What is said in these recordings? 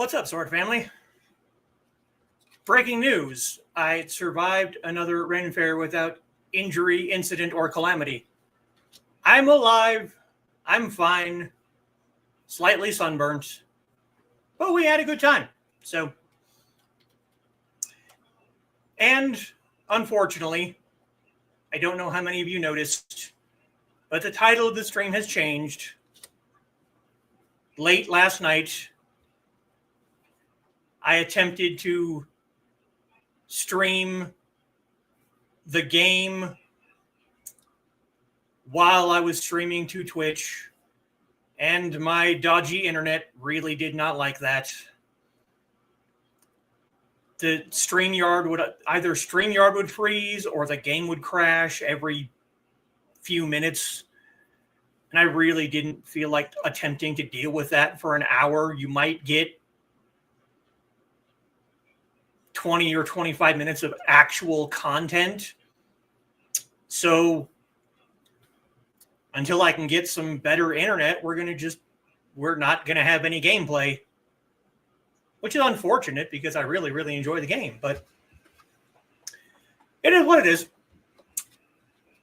What's up, Sword Family? Breaking news. I survived another Ren Fair without injury, incident, or calamity. I'm alive. I'm fine. Slightly sunburnt. But we had a good time. And unfortunately, I don't know how many of you noticed, but the title of the stream has changed. Late last night, I attempted to stream the game while I was streaming to Twitch, and my dodgy internet really did not like that. The StreamYard would freeze or the game would crash every few minutes. And I really didn't feel like attempting to deal with that for an hour. You might get 20 or 25 minutes of actual content. So until I can get some better internet, we're not going to have any gameplay, which is unfortunate because I really, really enjoy the game, but it is what it is.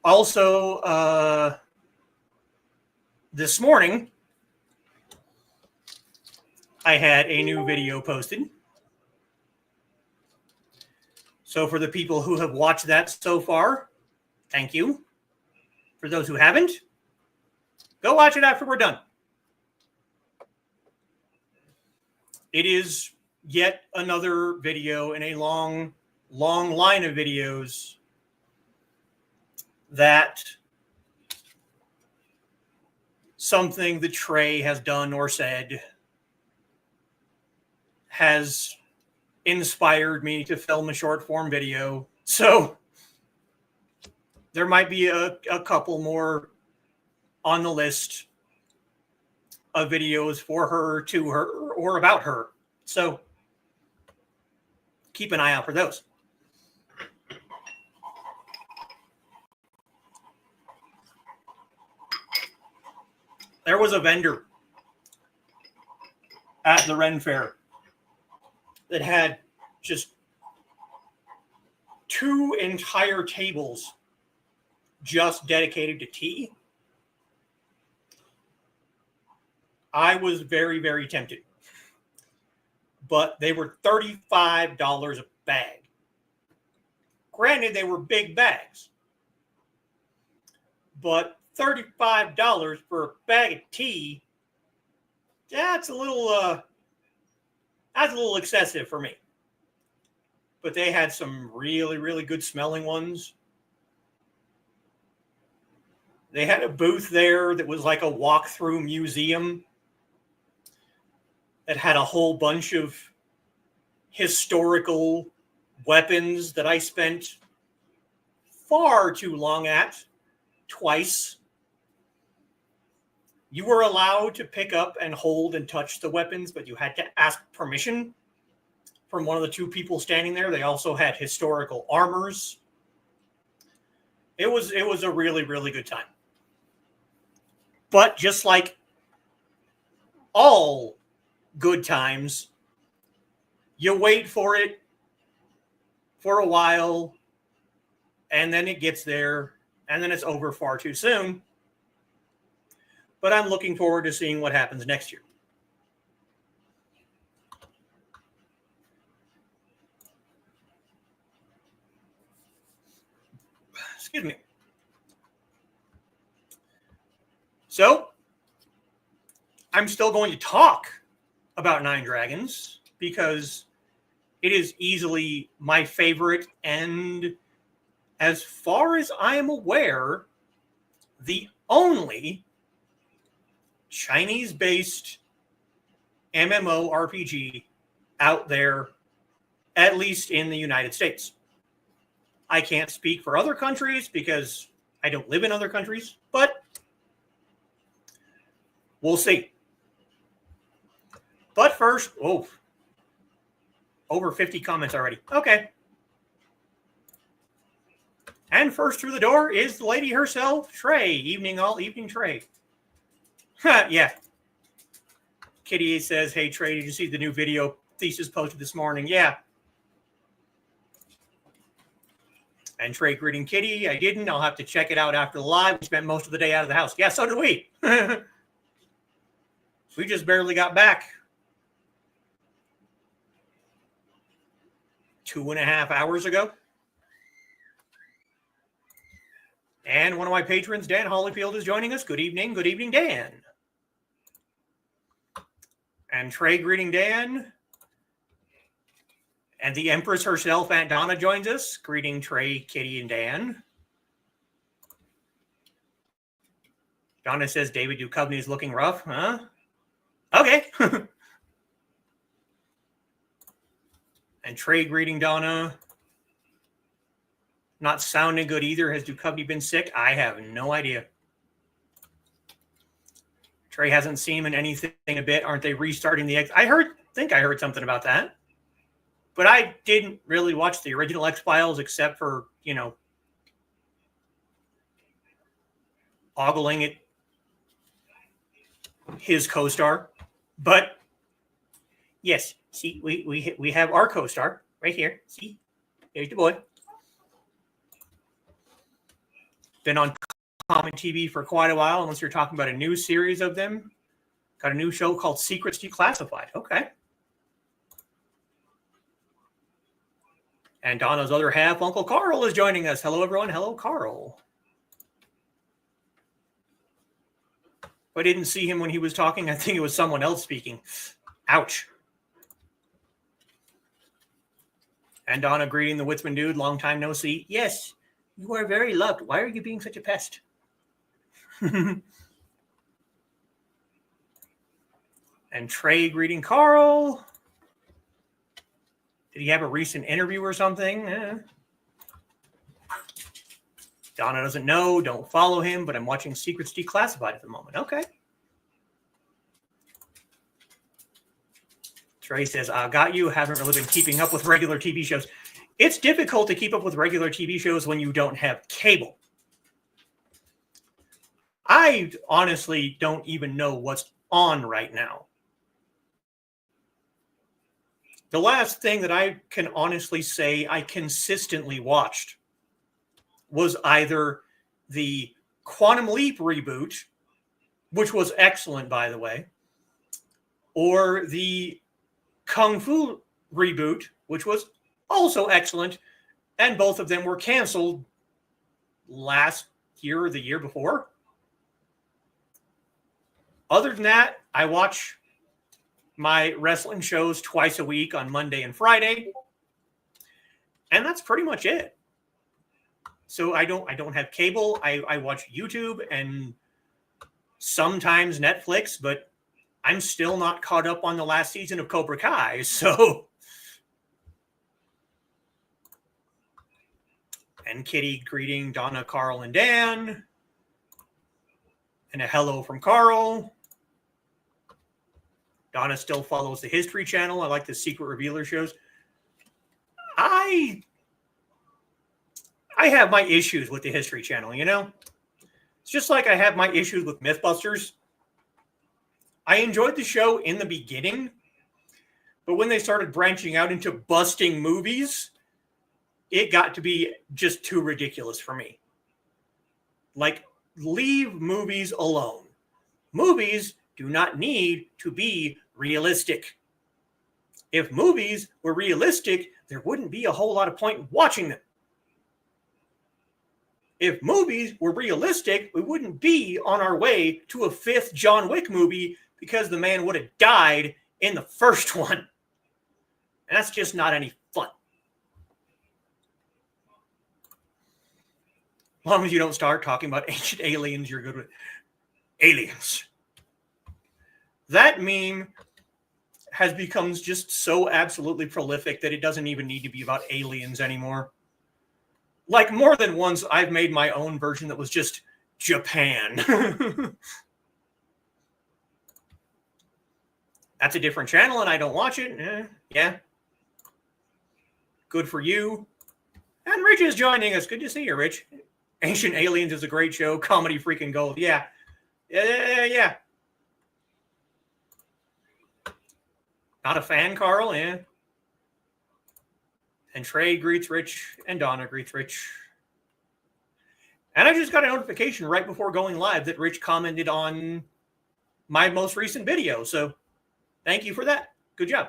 Also, this morning, I had a new video posted. So for the people who have watched that so far, thank you. For those who haven't, go watch it after we're done. It is yet another video in a long, long line of videos that something that Trey has done or said has inspired me to film a short form video. So there might be a couple more on the list of videos for her, to her, or about her. So keep an eye out for those. There was a vendor at the Ren Fair that had just 2 entire tables just dedicated to tea. I was very, very tempted. But they were $35 a bag. Granted, they were big bags. But $35 for a bag of tea, that's a little excessive for me. But they had some really, really good smelling ones. They had a booth there that was like a walk-through museum that had a whole bunch of historical weapons that I spent far too long at, twice. You were allowed to pick up and hold and touch the weapons, but you had to ask permission from one of the 2 people standing there. They also had historical armors. It was a really, really good time. But just like all good times, you wait for it for a while, and then it gets there, and then it's over far too soon. But I'm looking forward to seeing what happens next year. Excuse me. So, I'm still going to talk about 9Dragons because it is easily my favorite, and as far as I am aware, the only Chinese-based MMORPG out there, at least in the United States. I can't speak for other countries because I don't live in other countries, but we'll see. But first, over 50 comments already. Okay. And first through the door is the lady herself, Trey. Evening all, evening Trey. Yeah. Kitty says, hey, Trey, did you see the new video thesis posted this morning? Yeah. And Trey greeting Kitty, I didn't. I'll have to check it out after the live. We spent most of the day out of the house. Yeah, so did we. We just barely got back. 2.5 hours ago. And one of my patrons, Dan Hollyfield, is joining us. Good evening. Good evening, Dan. And Trey greeting Dan. And the Empress herself, Aunt Donna, joins us. Greeting Trey, Kitty, and Dan. Donna says David Duchovny is looking rough. Huh? Okay. And Trey greeting Donna. Not sounding good either. Has Duchovny been sick? I have no idea. Trey hasn't seen him in anything a bit. Aren't they restarting the X? I think I heard something about that. But I didn't really watch the original X-Files except for, ogling at his co-star. But yes, see, we have our co-star right here. See, there's the boy. Been on common TV for quite a while, unless you're talking about a new series of them. Got a new show called Secrets Declassified. Okay. And Donna's other half, Uncle Carl, is joining us. Hello, everyone. Hello, Carl. I didn't see him when he was talking. I think it was someone else speaking. Ouch. And Donna greeting the Witzman dude. Long time no see. Yes, you are very loved. Why are you being such a pest? And Trey greeting Carl. Did he have a recent interview or something? Donna doesn't know. Don't follow him, but I'm watching Secrets Declassified at the moment. Okay. Trey says, I got you. Haven't really been keeping up with regular TV shows. It's difficult to keep up with regular TV shows when you don't have cable. I honestly don't even know what's on right now. The last thing that I can honestly say I consistently watched was either the Quantum Leap reboot, which was excellent, by the way, or the Kung Fu reboot, which was also excellent, and both of them were canceled last year or the year before. Other than that, I watch my wrestling shows twice a week on Monday and Friday. And that's pretty much it. So I don't have cable. I watch YouTube and sometimes Netflix, but I'm still not caught up on the last season of Cobra Kai. So, and Kitty greeting Donna, Carl, and Dan. And a hello from Carl. Donna still follows the History Channel. I like the Secret Revealer shows. I have my issues with the History Channel, It's just like I have my issues with Mythbusters. I enjoyed the show in the beginning, but when they started branching out into busting movies, it got to be just too ridiculous for me. Like, leave movies alone. Movies do not need to be realistic. If movies were realistic, there wouldn't be a whole lot of point in watching them. If movies were realistic, we wouldn't be on our way to a 5th John Wick movie because the man would have died in the first one. And that's just not any fun. As long as you don't start talking about ancient aliens, you're good with aliens. That meme has become just so absolutely prolific that it doesn't even need to be about aliens anymore. Like, more than once, I've made my own version that was just Japan. That's a different channel and I don't watch it. Yeah. Good for you. And Rich is joining us. Good to see you, Rich. Ancient Aliens is a great show. Comedy freaking gold. Yeah. Yeah. Not a fan, Carl, yeah. And Trey greets Rich, and Donna greets Rich. And I just got a notification right before going live that Rich commented on my most recent video. So thank you for that. Good job.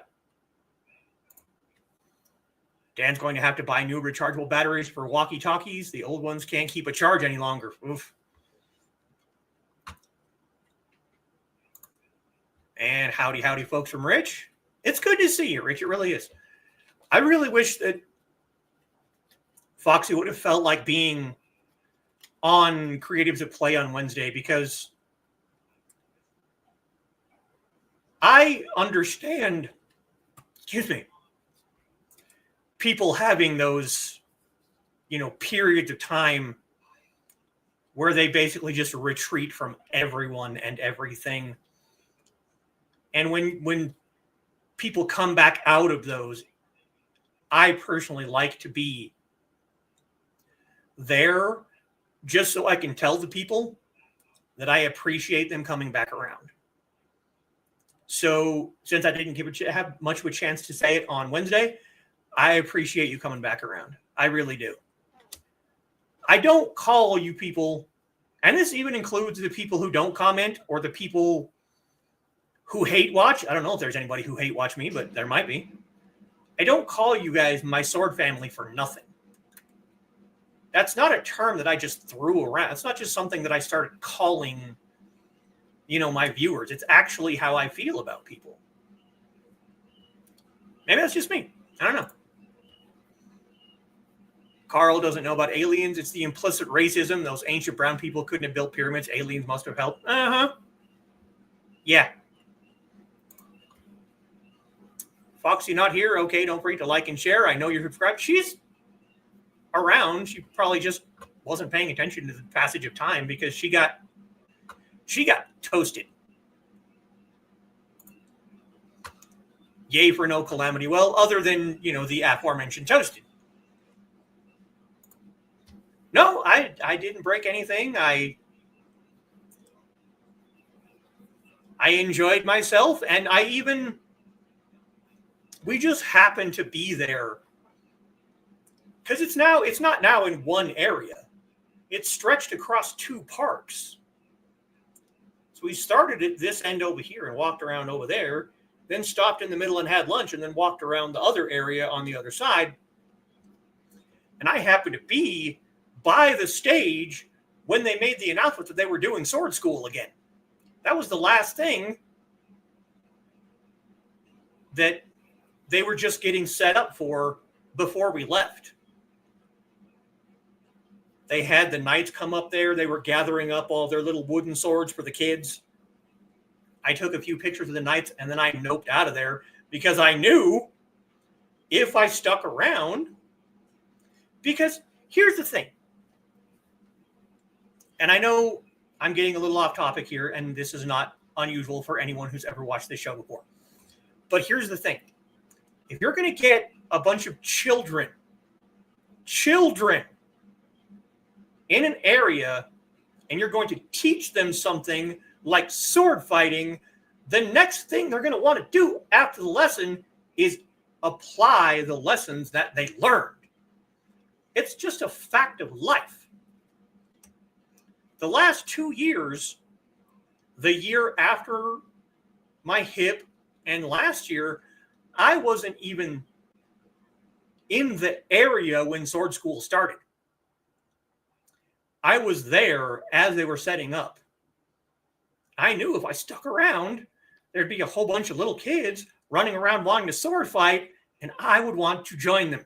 Dan's going to have to buy new rechargeable batteries for walkie-talkies. The old ones can't keep a charge any longer. Oof. And howdy, howdy, folks from Rich. It's good to see you, Rich. It really is. I really wish that Foxy would have felt like being on Creatives at Play on Wednesday, because I understand, people having those, periods of time where they basically just retreat from everyone and everything. And when people come back out of those, I personally like to be there just so I can tell the people that I appreciate them coming back around. So since I didn't have much of a chance to say it on Wednesday, I appreciate you coming back around. I really do. I don't call you people, and this even includes the people who don't comment or the people who hate watch. I don't know if there's anybody who hate watch me, but there might be. I don't call you guys my sword family for nothing. That's not a term that I just threw around. It's not just something that I started calling, my viewers. It's actually how I feel about people. Maybe that's just me. I don't know. Carl doesn't know about aliens. It's the implicit racism. Those ancient brown people couldn't have built pyramids. Aliens must have helped. Uh-huh. Yeah. Foxy not here. Okay, don't forget to like and share. I know you're subscribed. She's around. She probably just wasn't paying attention to the passage of time because she got toasted. Yay for no calamity. Well, other than, the aforementioned toasted. No, I didn't break anything. I enjoyed myself, and we just happened to be there because it's not now in one area. It's stretched across two parks. So we started at this end over here and walked around over there, then stopped in the middle and had lunch, and then walked around the other area on the other side. And I happened to be by the stage when they made the announcement that they were doing sword school again. That was the last thing that they were just getting set up for before we left. They had the knights come up there. They were gathering up all their little wooden swords for the kids. I took a few pictures of the knights, and then I noped out of there because I knew if I stuck around, because here's the thing. And I know I'm getting a little off topic here, and this is not unusual for anyone who's ever watched this show before. But here's the thing. If you're going to get a bunch of children in an area, and you're going to teach them something like sword fighting, the next thing they're going to want to do after the lesson is apply the lessons that they learned. It's just a fact of life. The last 2 years, the year after my hip and last year, I wasn't even in the area when sword school started. I was there as they were setting up. I knew if I stuck around, there'd be a whole bunch of little kids running around wanting to sword fight, and I would want to join them.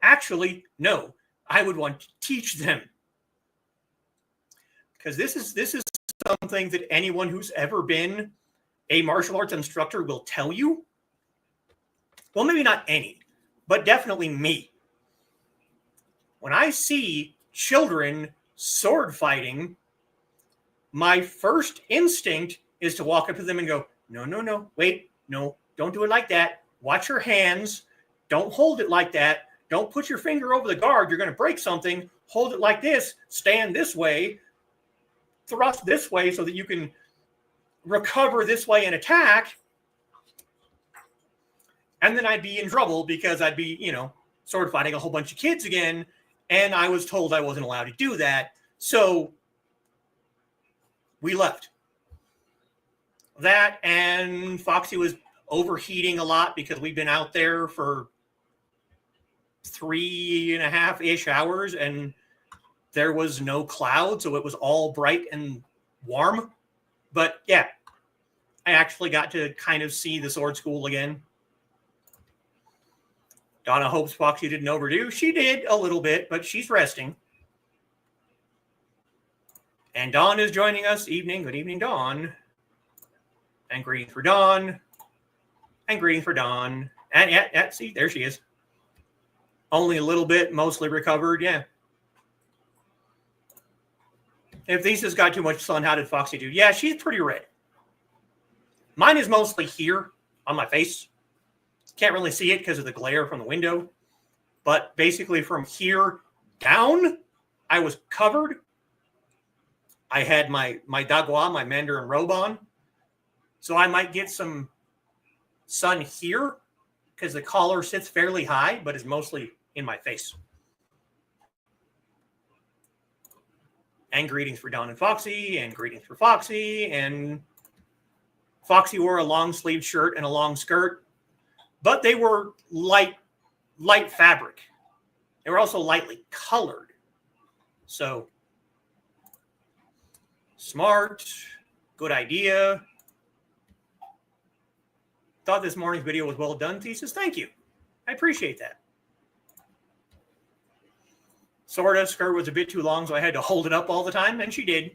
Actually, no, I would want to teach them. Because this is something that anyone who's ever been a martial arts instructor will tell you. Well, maybe not any, but definitely me. When I see children sword fighting, my first instinct is to walk up to them and go, no, wait, no, don't do it like that. Watch your hands. Don't hold it like that. Don't put your finger over the guard. You're going to break something. Hold it like this. Stand this way. Thrust this way so that you can recover this way and attack. And then I'd be in trouble because I'd be, sword fighting a whole bunch of kids again. And I was told I wasn't allowed to do that. So we left. That, and Foxy was overheating a lot because we've been out there for 3.5-ish hours and there was no cloud, so it was all bright and warm. But yeah, I actually got to kind of see the sword school again. Donna hopes Foxy didn't overdo. She did a little bit, but she's resting. And Dawn is joining us. Evening. Good evening, Dawn. And greeting for Dawn. And greeting for Dawn. And yeah, see, there she is. Only a little bit, mostly recovered, yeah. If Thesis got too much sun, how did Foxy do? Yeah, she's pretty red. Mine is mostly here on my face. Can't really see it because of the glare from the window. But basically from here down, I was covered. I had my Dagua, my Mandarin robe on. So I might get some sun here because the collar sits fairly high, but is mostly in my face. And greetings for Dawn and Foxy, and greetings for Foxy. And Foxy wore a long sleeve shirt and a long skirt, but they were light fabric. They were also lightly colored. So smart, good idea. Thought this morning's video was well done, Thesis. Thank you. I appreciate that. Sorta, skirt was a bit too long, so I had to hold it up all the time, and she did.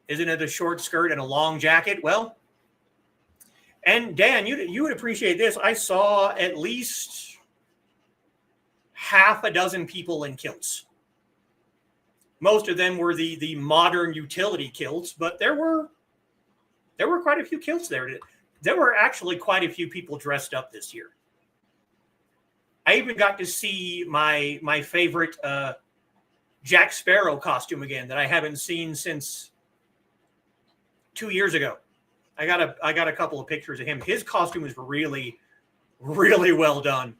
Isn't it a short skirt and a long jacket? Well, and Dan, you would appreciate this. I saw at least half a dozen people in kilts. Most of them were the modern utility kilts, but there were quite a few kilts there. There were actually quite a few people dressed up this year. I even got to see my favorite Jack Sparrow costume again that I haven't seen since 2 years ago. I got a couple of pictures of him. His costume is really, really well done.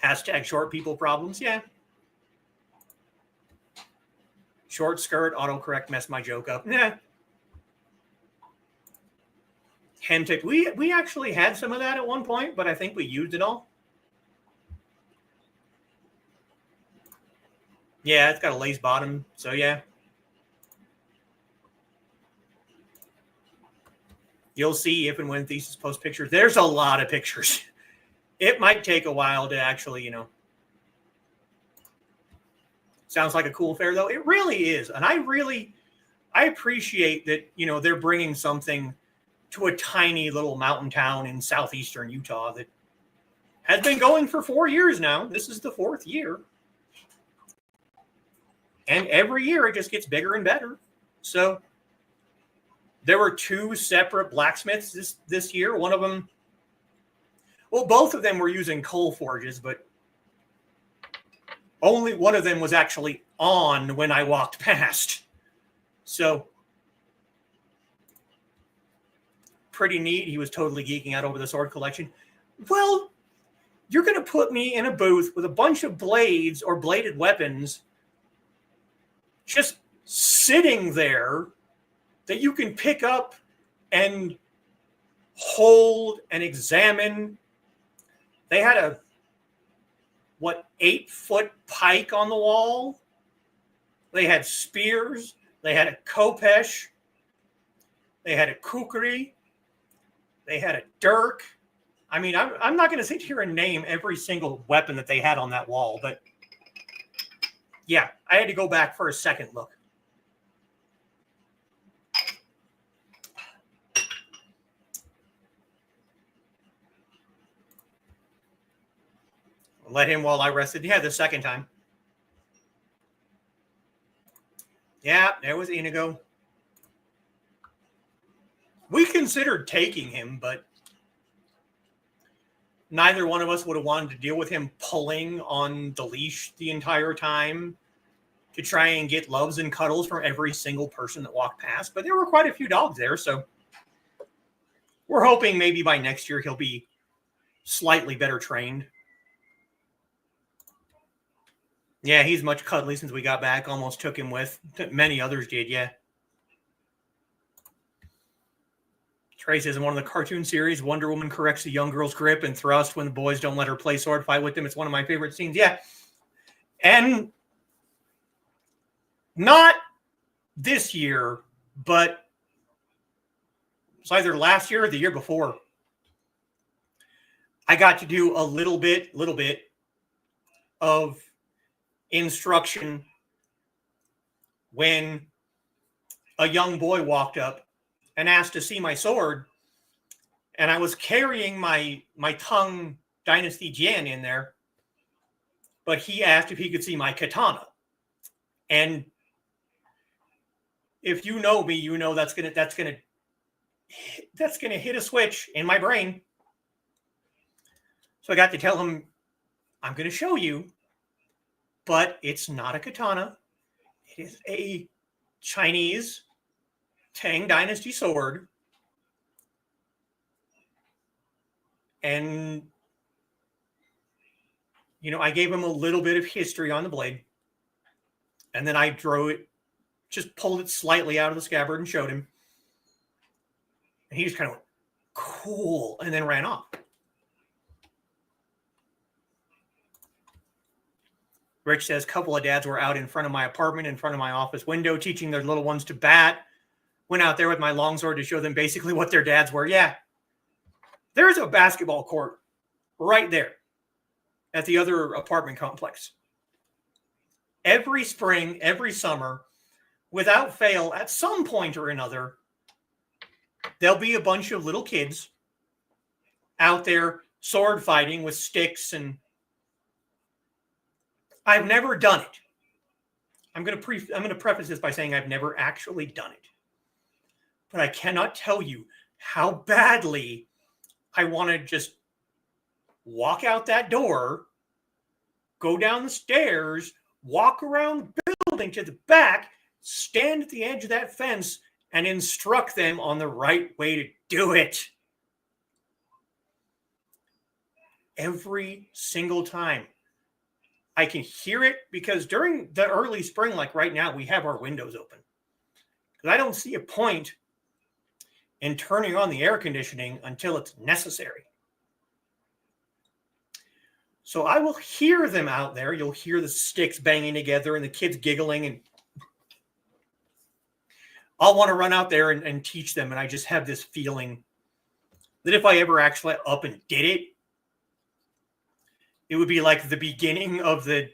Hashtag short people problems. Yeah. Short skirt, autocorrect messed my joke up. Nah. Hem tick. We actually had some of that at one point, but I think we used it all. Yeah, it's got a lace bottom, so yeah. You'll see if and when Thesis posts pictures. There's a lot of pictures. It might take a while to actually, Sounds like a cool fair, though. It really is. And I appreciate that, they're bringing something to a tiny little mountain town in southeastern Utah that has been going for 4 years now. This is the 4th year. And every year it just gets bigger and better. So there were 2 separate blacksmiths this year. One of them, well, both of them were using coal forges, but only one of them was actually on when I walked past. So pretty neat. He was totally geeking out over the sword collection. Well, you're going to put me in a booth with a bunch of blades or bladed weapons just sitting there that you can pick up and hold and examine. They had a 8-foot pike on the wall. They had spears. They had a khopesh. They had a kukri. They had a dirk. I mean, I'm not going to sit here and name every single weapon that they had on that wall, but yeah, I had to go back for a second look. Let him while I rested. Yeah, the second time. Yeah, there was Inigo. We considered taking him, but neither one of us would have wanted to deal with him pulling on the leash the entire time. to try and get loves and cuddles from every single person that walked past. But there were quite a few dogs there, so we're hoping maybe by next year he'll be slightly better trained. Yeah, he's much cuddly since we got back. Almost took him with. Many others did, yeah. Trey says in one of the cartoon series, Wonder Woman corrects a young girl's grip and thrust when the boys don't let her play sword fight with them. It's one of my favorite scenes. Yeah. And not this year, but it's either last year or the year before. I got to do a little bit of instruction when a young boy walked up and asked to see my sword, and I was carrying my Tang Dynasty Jian in there, but he asked if he could see my katana. And if you know me, you know that's gonna hit a switch in my brain. So I got to tell him, I'm gonna show you, but it's not a katana. It is a Chinese Tang Dynasty sword. And, I gave him a little bit of history on the blade. And then I drew it, just pulled it slightly out of the scabbard and showed him. And he just kind of went, cool, and then ran off. Rich says, a couple of dads were out in front of my apartment, in front of my office window, teaching their little ones to bat. Went out there with my longsword to show them basically what their dads were. Yeah. There's a basketball court right there at the other apartment complex. Every spring, every summer, without fail, at some point or another, there'll be a bunch of little kids out there sword fighting with sticks, and I've never done it. I'm going to preface this by saying I've never actually done it. But I cannot tell you how badly I want to just walk out that door, go down the stairs, walk around the building to the back, stand at the edge of that fence, and instruct them on the right way to do it. Every single time. I can hear it because during the early spring, like right now, we have our windows open. Because I don't see a point in turning on the air conditioning until it's necessary. So I will hear them out there. You'll hear the sticks banging together and the kids giggling, and I'll want to run out there and teach them. And I just have this feeling that if I ever actually up and did it, it would be like the beginning of the,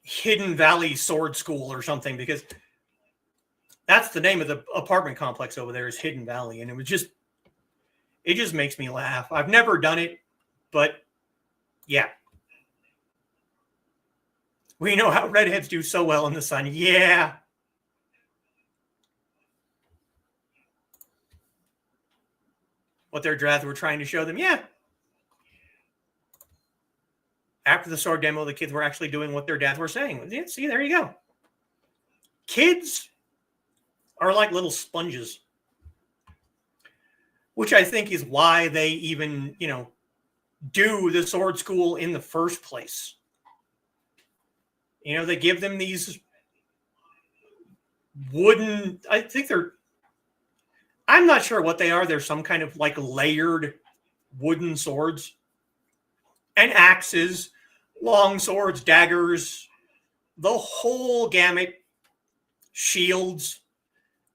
Hidden Valley Sword School or something, because that's the name of the apartment complex over there is Hidden Valley. And it just makes me laugh. I've never done it, but yeah. We know how redheads do so well in the sun. Yeah. What their dads were trying to show them. Yeah. After the sword demo, the kids were actually doing what their dads were saying. Yeah, see, there you go. Kids are like little sponges, which I think is why they even, do the sword school in the first place. They give them these wooden, I'm not sure what they are. They're some kind of like layered wooden swords and axes, long swords, daggers, the whole gamut, shields.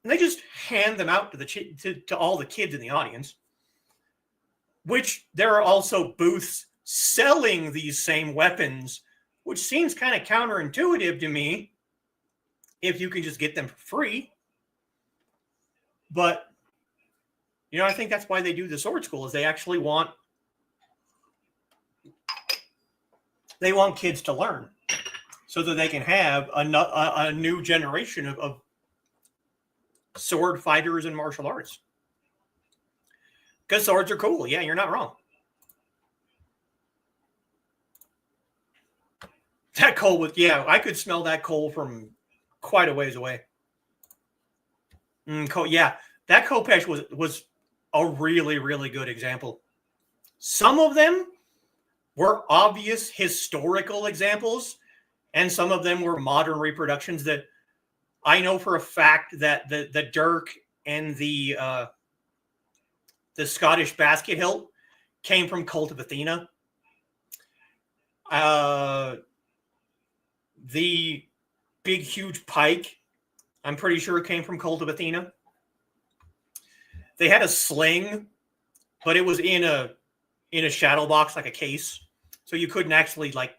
And they just hand them out to all the kids in the audience, which there are also booths selling these same weapons, which seems kind of counterintuitive to me if you can just get them for free. But, I think that's why they do the sword school, is they actually want kids to learn so that they can have a new generation of sword fighters and martial arts. Because swords are cool. Yeah, you're not wrong. That coal was, yeah, I could smell that coal from quite a ways away. Yeah, that Kopesh was a really, really good example. Some of them were obvious historical examples, and some of them were modern reproductions that I know for a fact that the Dirk and the Scottish basket hilt came from Cult of Athena. The big, huge pike, I'm pretty sure it came from Cult of Athena. They had a sling, but it was in a shadow box, like a case, so you couldn't actually like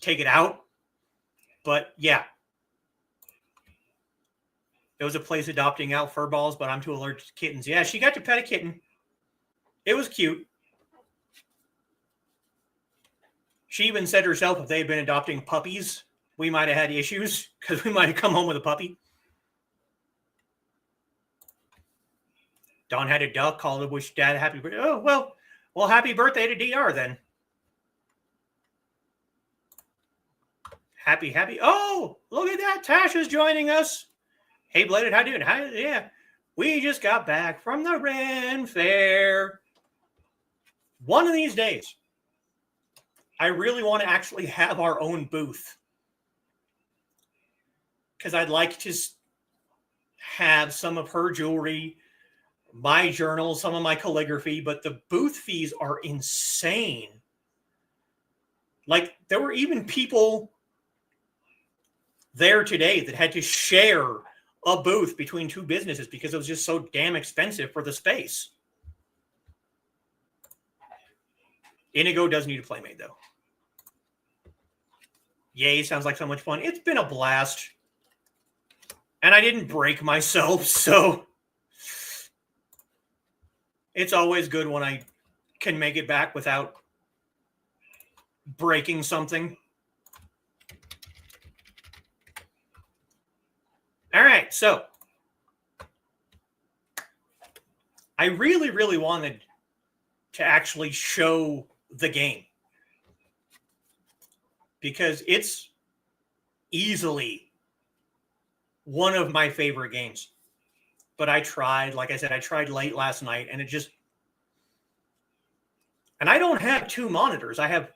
take it out. But yeah, there was a place adopting out fur balls, but I'm too allergic to kittens. Yeah, she got to pet a kitten. It was cute. She even said herself if they had been adopting puppies, we might have had issues because we might have come home with a puppy. Don had a duck, called it, wish Dad a happy birthday. Oh, well, happy birthday to DR then. Happy. Oh, look at that. Tasha's joining us. Hey, Bladed, how you doing? Yeah, we just got back from the Ren Fair. One of these days, I really want to actually have our own booth. Because I'd like to have some of her jewelry, my journal, some of my calligraphy, but the booth fees are insane. Like, there were even people there today that had to share a booth between two businesses because it was just so damn expensive for the space. Inigo does need a playmate, though. Yay, sounds like so much fun. It's been a blast. And I didn't break myself, so it's always good when I can make it back without breaking something. All right, so I really, really wanted to actually show the game because it's easily one of my favorite games. But I tried, like I said, I tried late last night and and I don't have two monitors. I have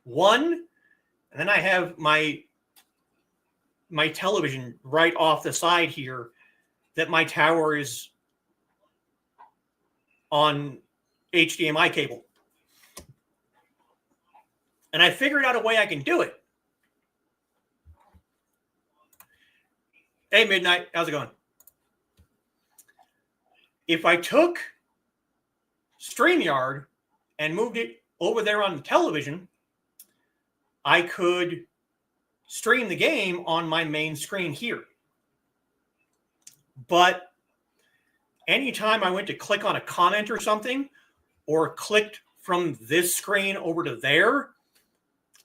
one, and then I have my television right off the side here that my tower is on HDMI cable. And I figured out a way I can do it. Hey, Midnight, how's it going? If I took StreamYard and moved it over there on the television, I could stream the game on my main screen here. But anytime I went to click on a comment or something, or clicked from this screen over to there,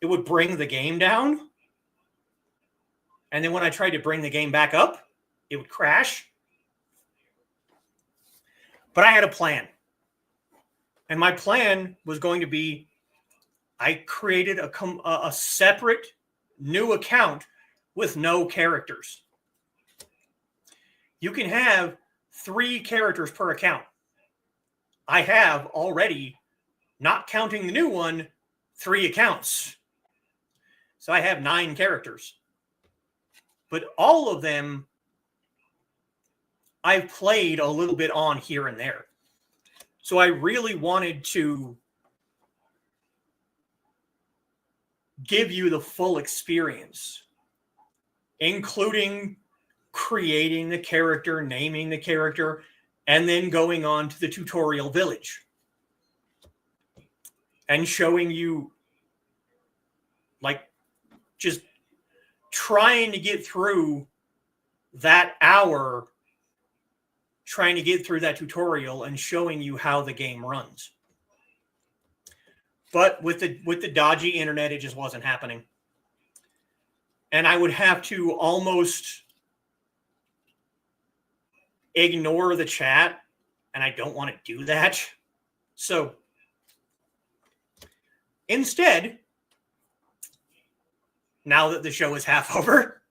it would bring the game down. And then when I tried to bring the game back up, it would crash. But I had a plan. And my plan was going to be, I created a separate new account with no characters. You can have 3 characters per account. I have already, not counting the new one, 3 accounts. So I have 9 characters. But all of them I've played a little bit on here and there. So I really wanted to give you the full experience, including creating the character, naming the character, and then going on to the tutorial village and showing you, like, just trying to get through that hour, trying to get through that tutorial and showing you how the game runs. But with the dodgy internet, it just wasn't happening. And I would have to almost ignore the chat, and I don't want to do that. So instead, now that the show is half over.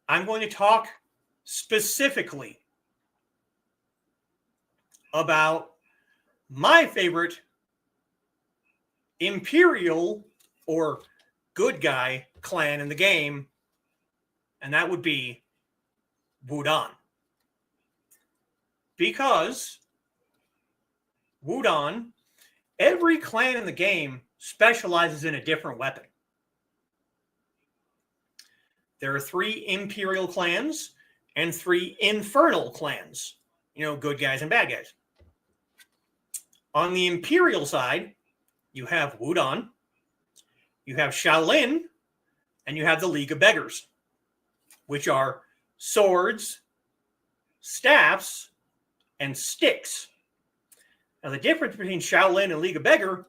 I'm going to talk specifically about my favorite Imperial or good guy clan in the game, and that would be Wutang. Because Wutang, every clan in the game specializes in a different weapon. There are 3 Imperial clans and 3 Infernal clans. You know, good guys and bad guys. On the Imperial side, you have Wutang, you have Shaolin, and you have the League of Beggars, which are swords, staffs, and sticks. Now, the difference between Shaolin and League of Beggar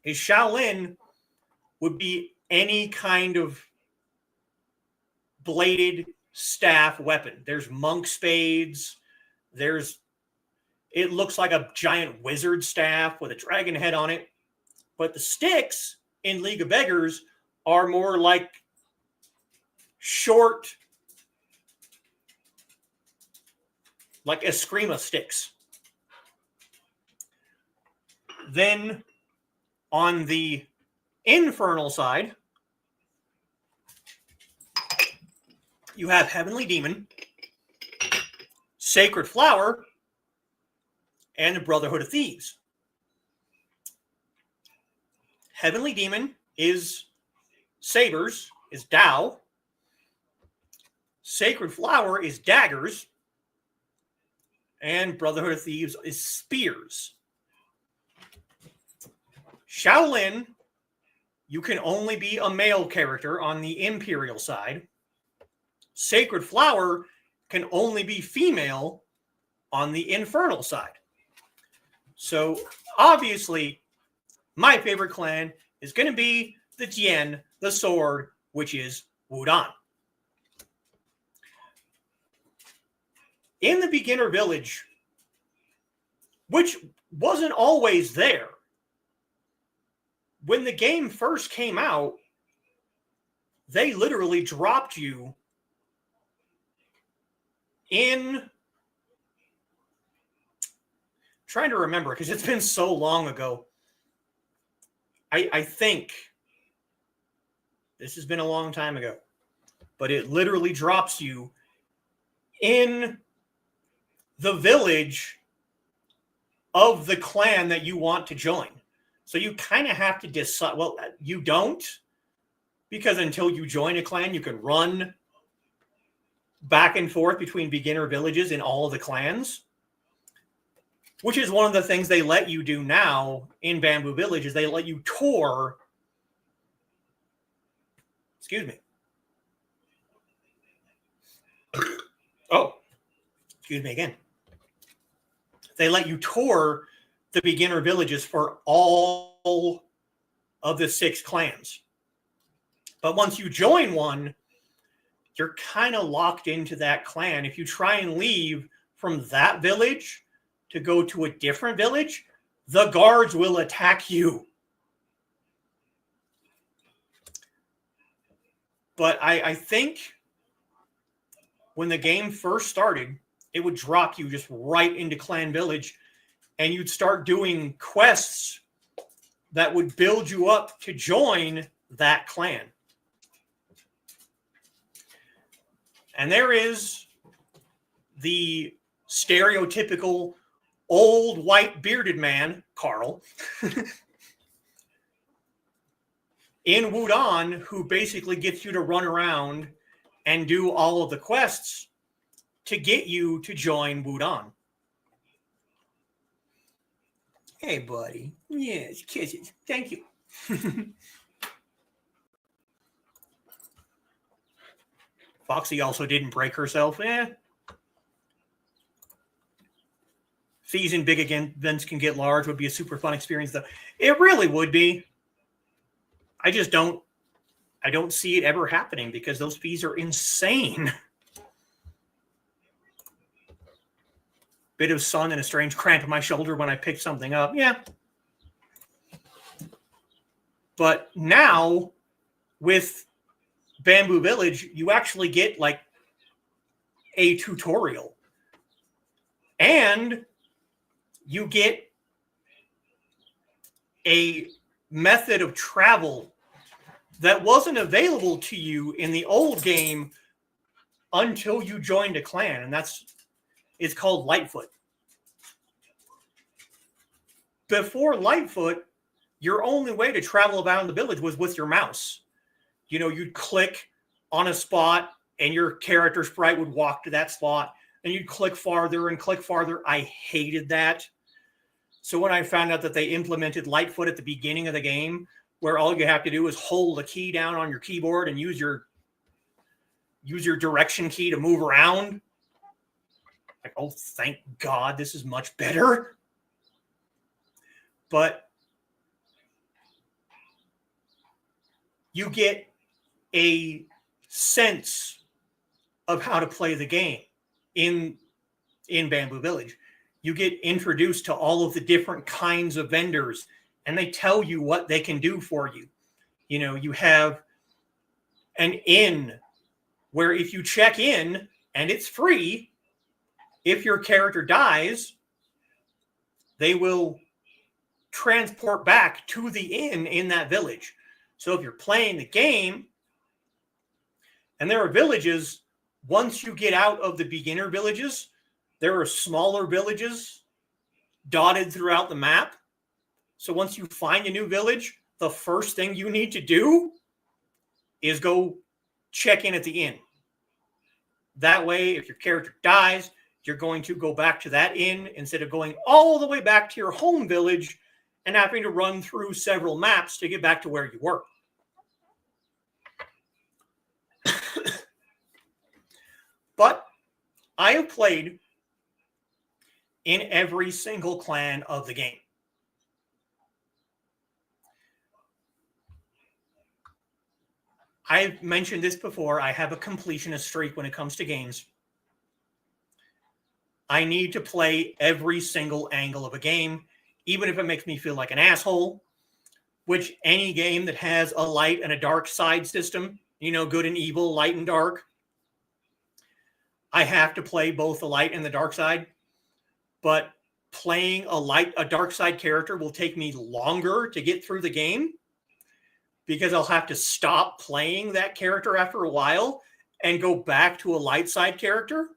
is Shaolin would be any kind of bladed staff weapon. There's monk spades. It looks like a giant wizard staff with a dragon head on it. But the sticks in League of Beggars are more like short, like Eskrima sticks. Then on the Infernal side, you have Heavenly Demon, Sacred Flower, and the Brotherhood of Thieves. Heavenly Demon is sabers, is Dao. Sacred Flower is daggers. And Brotherhood of Thieves is spears. Shaolin, you can only be a male character on the Imperial side. Sacred Flower can only be female on the Infernal side. So, obviously, my favorite clan is going to be the Jian, the sword, which is Wutang. In the beginner village, which wasn't always there, when the game first came out, they literally dropped you in... trying to remember, because it's been so long ago. I think this has been a long time ago, but it literally drops you in the village of the clan that you want to join. So you kind of have to decide. Well, you don't, because until you join a clan, you can run back and forth between beginner villages in all of the clans, which is one of the things they let you do now in Bamboo Village, is they let you tour. Excuse me. Oh, excuse me again. They let you tour the beginner villages for all of the 6 clans. But once you join one, you're kind of locked into that clan. If you try and leave from that village to go to a different village, the guards will attack you. But I think when the game first started, it would drop you just right into Clan Village, and you'd start doing quests that would build you up to join that clan. And there is the stereotypical old white bearded man, Carl, in Wutang, who basically gets you to run around and do all of the quests to get you to join Wutang. Hey, buddy. Yes, kisses. Thank you. Foxy also didn't break herself. Fees in big events can get large would be a super fun experience, though. It really would be. I don't see it ever happening because those fees are insane. Bit of sun and a strange cramp in my shoulder when I picked something up. Yeah. But now with Bamboo Village, you actually get like a tutorial. And you get a method of travel that wasn't available to you in the old game until you joined a clan, and it's called Lightfoot. Before Lightfoot, your only way to travel around the village was with your mouse. You know, you'd click on a spot and your character sprite would walk to that spot, and you'd click farther and click farther. I hated that. So when I found out that they implemented Lightfoot at the beginning of the game, where all you have to do is hold a key down on your keyboard and use your direction key to move around, like, oh, thank God, this is much better. But you get a sense of how to play the game in Bamboo Village. You get introduced to all of the different kinds of vendors, and they tell you what they can do for you. You know, you have an inn where if you check in and it's free, if your character dies, they will transport back to the inn in that village. So if you're playing the game, and there are villages, once you get out of the beginner villages, there are smaller villages dotted throughout the map. So once you find a new village, the first thing you need to do is go check in at the inn. That way, if your character dies, you're going to go back to that inn instead of going all the way back to your home village and having to run through several maps to get back to where you were. But I have played in every single clan of the game. I've mentioned this before. I have a completionist streak when it comes to games. I need to play every single angle of a game, even if it makes me feel like an asshole, which any game that has a light and a dark side system, you know, good and evil, light and dark, I have to play both the light and the dark side. But playing a dark side character will take me longer to get through the game because I'll have to stop playing that character after a while and go back to a light side character.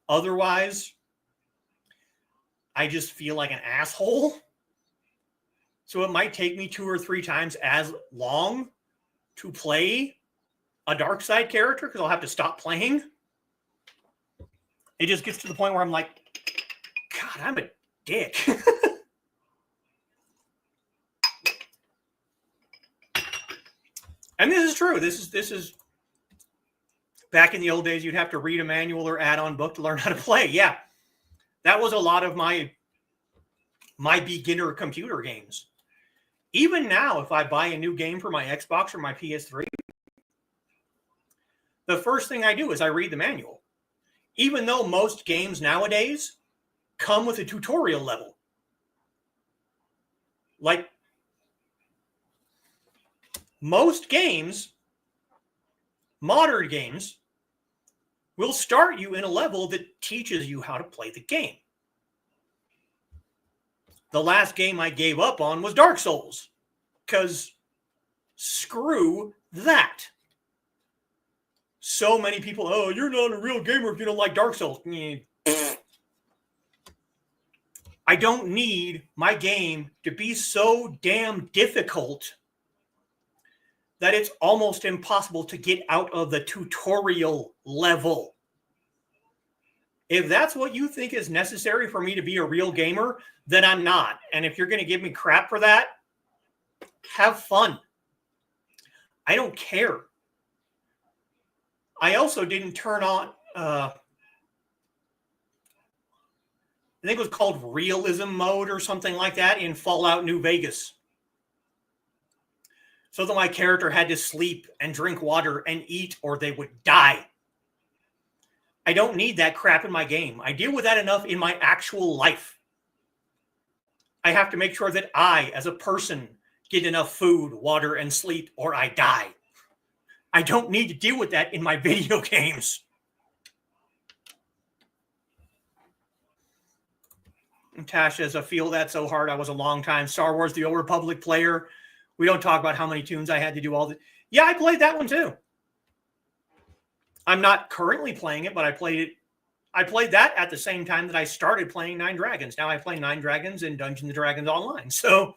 Otherwise, I just feel like an asshole. So it might take me 2 or 3 times as long to play a dark side character because I'll have to stop playing. It just gets to the point where I'm like, God, I'm a dick. And this is true. This is back in the old days, you'd have to read a manual or add-on book to learn how to play. Yeah. That was a lot of my beginner computer games. Even now, if I buy a new game for my Xbox or my PS3, the first thing I do is I read the manual. Even though most games nowadays come with a tutorial level. Like, most games, modern games, will start you in a level that teaches you how to play the game. The last game I gave up on was Dark Souls, because screw that. So many people, oh, you're not a real gamer if you don't like Dark Souls. I don't need my game to be so damn difficult that it's almost impossible to get out of the tutorial level. If that's what you think is necessary for me to be a real gamer, then I'm not. And if you're going to give me crap for that, have fun. I don't care. I also didn't turn on, I think it was called realism mode or something like that in Fallout New Vegas. So that my character had to sleep and drink water and eat or they would die. I don't need that crap in my game. I deal with that enough in my actual life. I have to make sure that I, as a person, get enough food, water, and sleep, or I die. I don't need to deal with that in my video games. And Tash says, I feel that so hard. I was a long time Star Wars The Old Republic player. We don't talk about how many tunes I had to do all the... Yeah, I played that one too. I'm not currently playing it, but I played it. I played that at the same time that I started playing 9Dragons. Now I play 9Dragons and Dungeons & Dragons Online. So,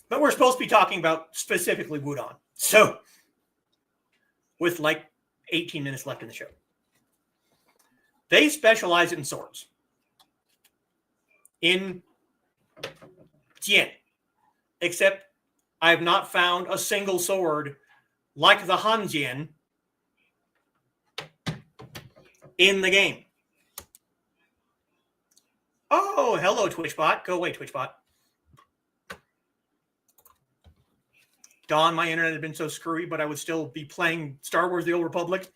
but we're supposed to be talking about specifically Wutang. So, with like 18 minutes left in the show. They specialize in swords. In Jian. Except I've not found a single sword like the Hanjian in the game. Oh, hello, TwitchBot. Go away, TwitchBot. Dawn, my internet had been so screwy, but I would still be playing Star Wars The Old Republic.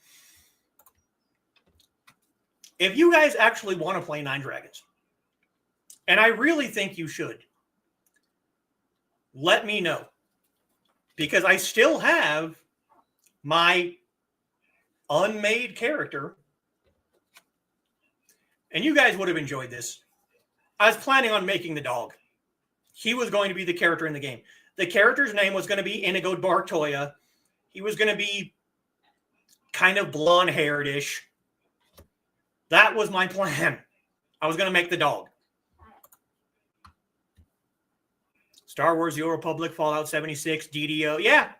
If you guys actually want to play 9Dragons, and I really think you should, let me know. Because I still have my unmade character. And you guys would have enjoyed this. I was planning on making the dog. He was going to be the character in the game. The character's name was going to be Inigo Bartoya. He was going to be kind of blonde-haired-ish. That was my plan. I was going to make the dog. Star Wars The Old Republic, Fallout 76, DDO. Yeah.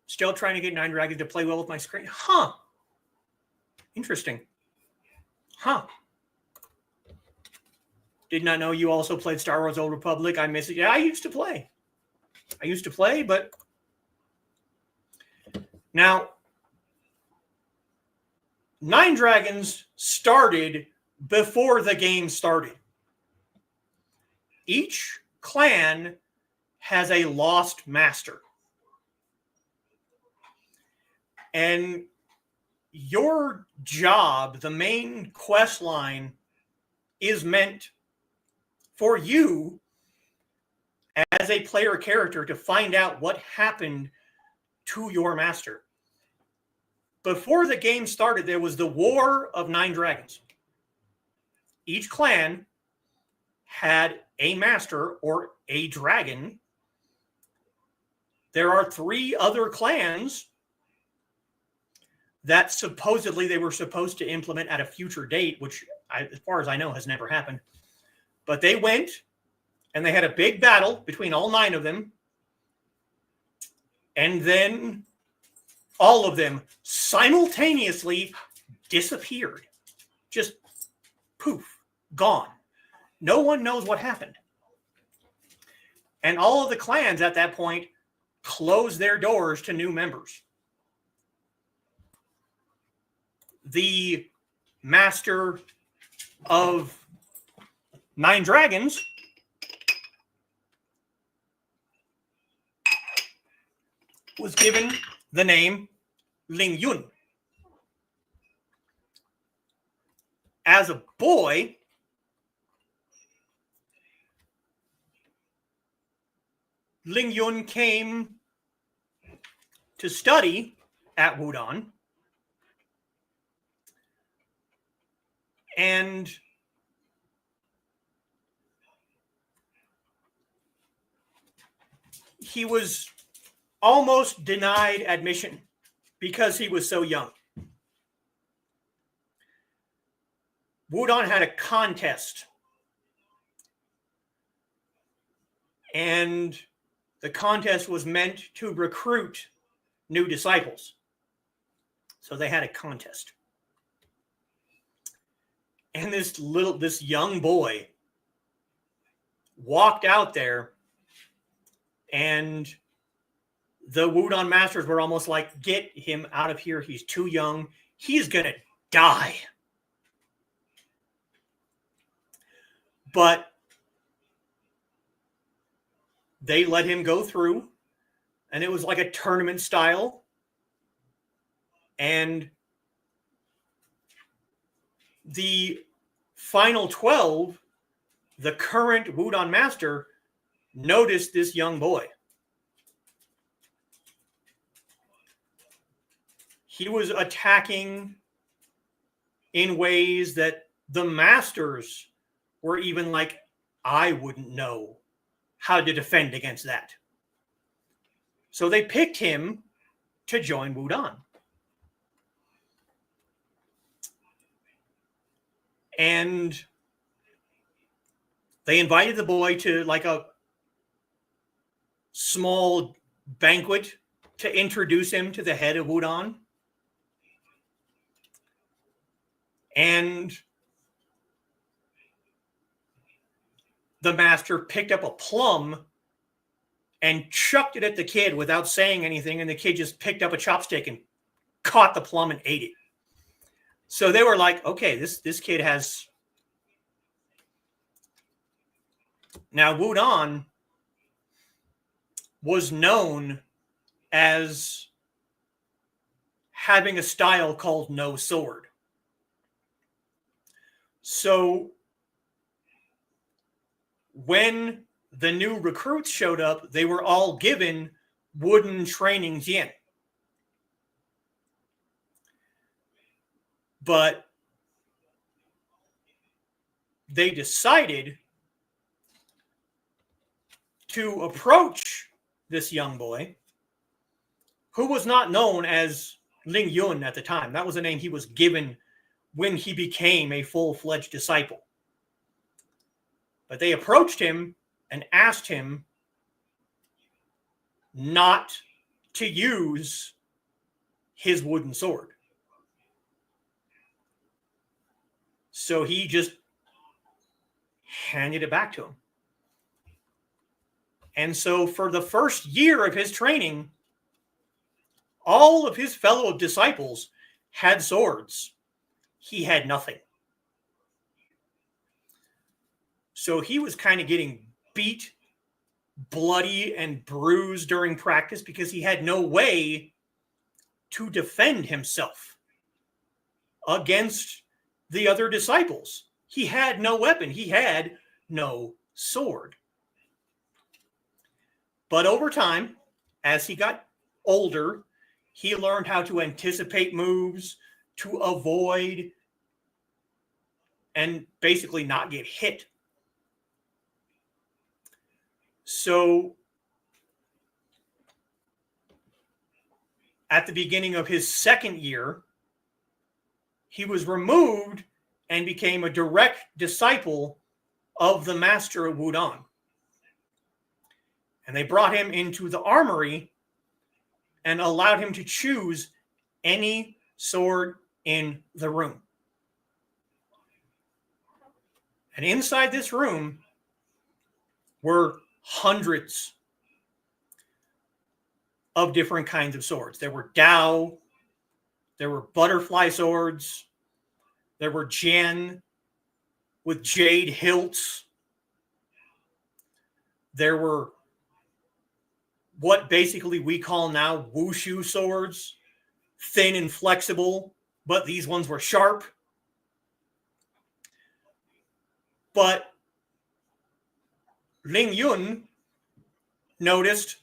Still trying to get 9Dragons to play well with my screen. Huh. Interesting. Huh. Did not know you also played Star Wars Old Republic. I miss it. Yeah, I used to play. But now 9Dragons started before the game started. Each clan has a lost master. And your job, the main quest line, is meant for you as a player character to find out what happened to your master. Before the game started, there was the War of 9Dragons. Each clan had a master or a dragon. There are 3 other clans that supposedly they were supposed to implement at a future date, which, as far as I know, has never happened. But they went, and they had a big battle between all 9 of them. And then all of them simultaneously disappeared. Just poof, gone. No one knows what happened. And all of the clans at that point closed their doors to new members. The master of 9Dragons was given the name Ling Yun. As a boy, Ling Yun came to study at Wutang. And he was almost denied admission because he was so young. Wutang had a contest. And the contest was meant to recruit new disciples. So they had a contest. And this young boy walked out there, and the Wutang masters were almost like, get him out of here. He's too young. He's going to die. But they let him go through, and it was like a tournament style. And the Final 12, the current Wutang master, noticed this young boy. He was attacking in ways that the masters were even like, I wouldn't know how to defend against that. So they picked him to join Wutang. And they invited the boy to like a small banquet to introduce him to the head of Wutang. And the master picked up a plum and chucked it at the kid without saying anything. And the kid just picked up a chopstick and caught the plum and ate it. So they were like, okay, this kid has... Now, Wutang was known as having a style called no sword. So when the new recruits showed up, they were all given wooden training jian. But they decided to approach this young boy, who was not known as Ling Yun at the time. That was the name he was given when he became a full-fledged disciple. But they approached him and asked him not to use his wooden sword. So he just handed it back to him. And so for the first year of his training, all of his fellow disciples had swords. He had nothing. So he was kind of getting beat, bloody, and bruised during practice because he had no way to defend himself against the other disciples. He had no weapon. He had no sword. But over time, as he got older, he learned how to anticipate moves, to avoid, and basically not get hit. So at the beginning of his second year, he was removed and became a direct disciple of the master of Wutang. And they brought him into the armory and allowed him to choose any sword in the room. And inside this room were hundreds of different kinds of swords. There were Dao, there were butterfly swords, there were Jian with jade hilts, there were what basically we call now wushu swords, thin and flexible, but these ones were sharp. But Ling Yun noticed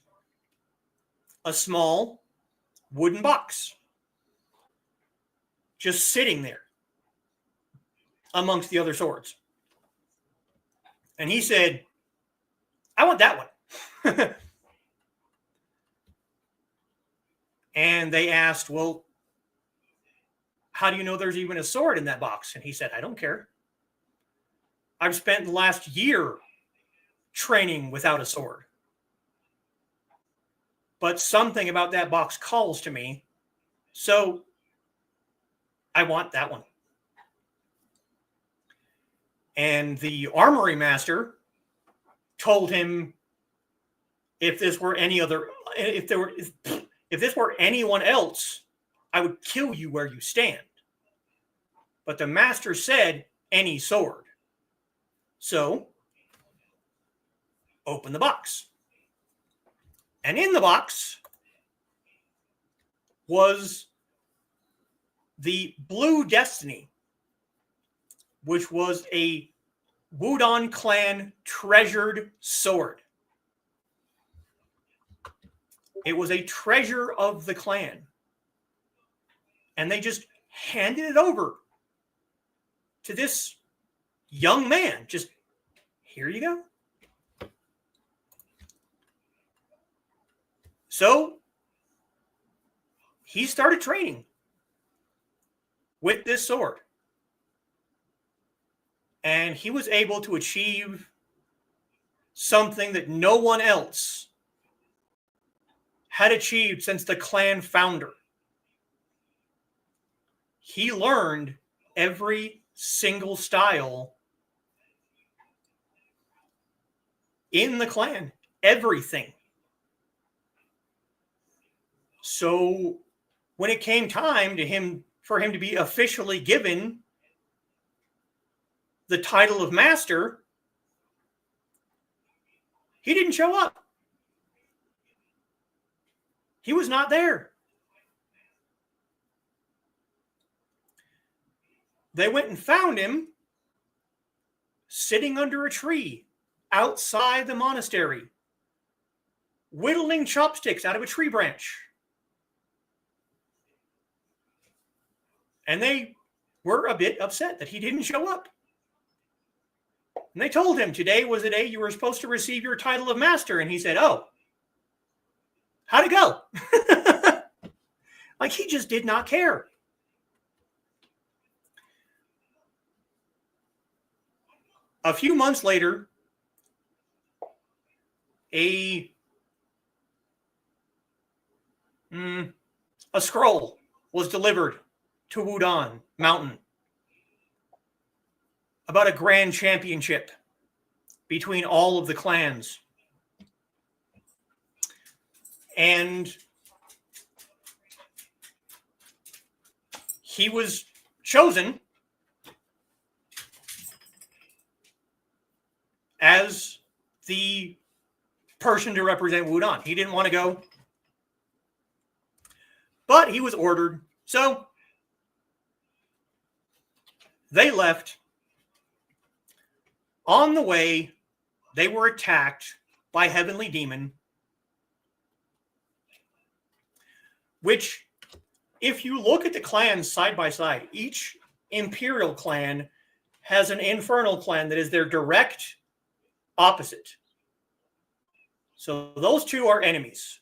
a small wooden box just sitting there amongst the other swords. And he said, I want that one. And they asked, well, how do you know there's even a sword in that box? And he said, I don't care. I've spent the last year training without a sword. But something about that box calls to me, so I want that one. And the armory master told him if this were anyone else, I would kill you where you stand. But the master said any sword. So, open the box. And in the box was the Blue Destiny, which was a Wutang clan treasured sword. It was a treasure of the clan. And they just handed it over to this young man. Just, here you go. So he started training with this sword. And he was able to achieve something that no one else had achieved since the clan founder. He learned every single style in the clan. Everything. So when it came time for him to be officially given the title of master, he didn't show up. He was not there. They went and found him sitting under a tree outside the monastery, whittling chopsticks out of a tree branch. And they were a bit upset that he didn't show up. And they told him, today was the day you were supposed to receive your title of master. And he said, oh, how'd it go? Like, he just did not care. A few months later, a scroll was delivered to Wutang Mountain about a grand championship between all of the clans. And he was chosen as the person to represent Wutang. He didn't want to go, but he was ordered. So they left. On the way, they were attacked by Heavenly Demon, which, if you look at the clans side by side, each Imperial clan has an Infernal clan that is their direct opposite. So those two are enemies.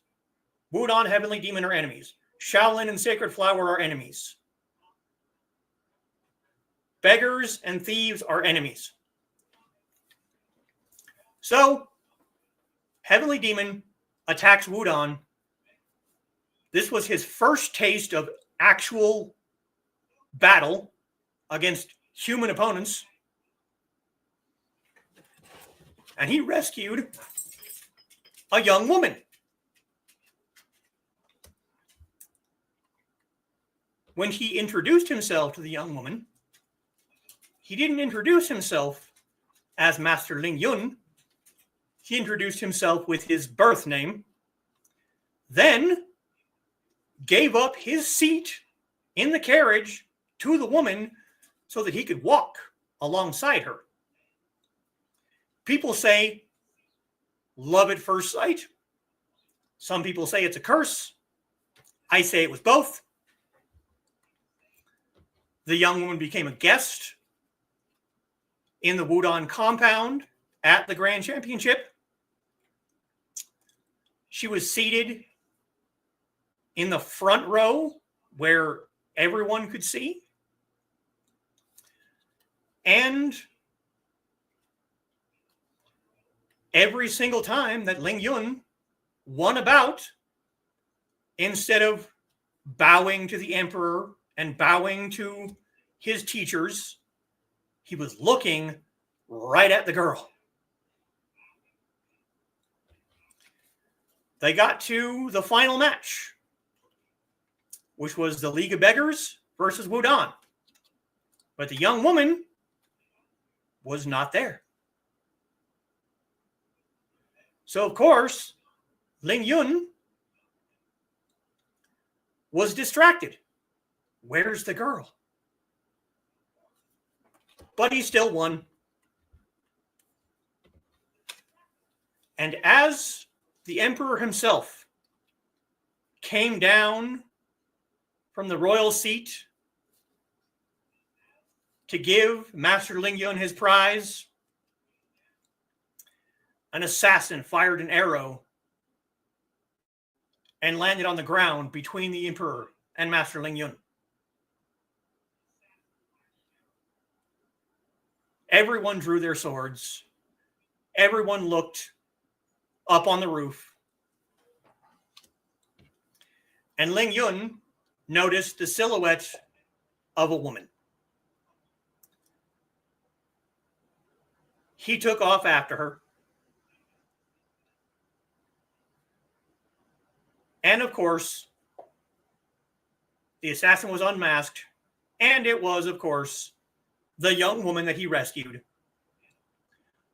Wutang, Heavenly Demon are enemies. Shaolin and Sacred Flower are enemies. Beggars and thieves are enemies. So, Heavenly Demon attacks Wutang. This was his first taste of actual battle against human opponents. And he rescued a young woman. When he introduced himself to the young woman, he didn't introduce himself as Master Ling Yun. He introduced himself with his birth name, then gave up his seat in the carriage to the woman so that he could walk alongside her. People say love at first sight. Some people say it's a curse. I say it was both. The young woman became a guest in the Wutang compound at the Grand Championship. She was seated in the front row where everyone could see. And every single time that Ling Yun won a bout, instead of bowing to the emperor and bowing to his teachers, he was looking right at the girl. They got to the final match, which was the League of Beggars versus Wutang. But the young woman was not there. So, of course, Ling Yun was distracted. Where's the girl? but he still won. And as the emperor himself came down from the royal seat to give Master Ling Yun his prize, an assassin fired an arrow and landed on the ground between the emperor and Master Ling Yun. Everyone drew their swords. Everyone looked up on the roof. And Ling Yun noticed the silhouette of a woman. He took off after her. And of course, the assassin was unmasked, and it was, of course, the young woman that he rescued,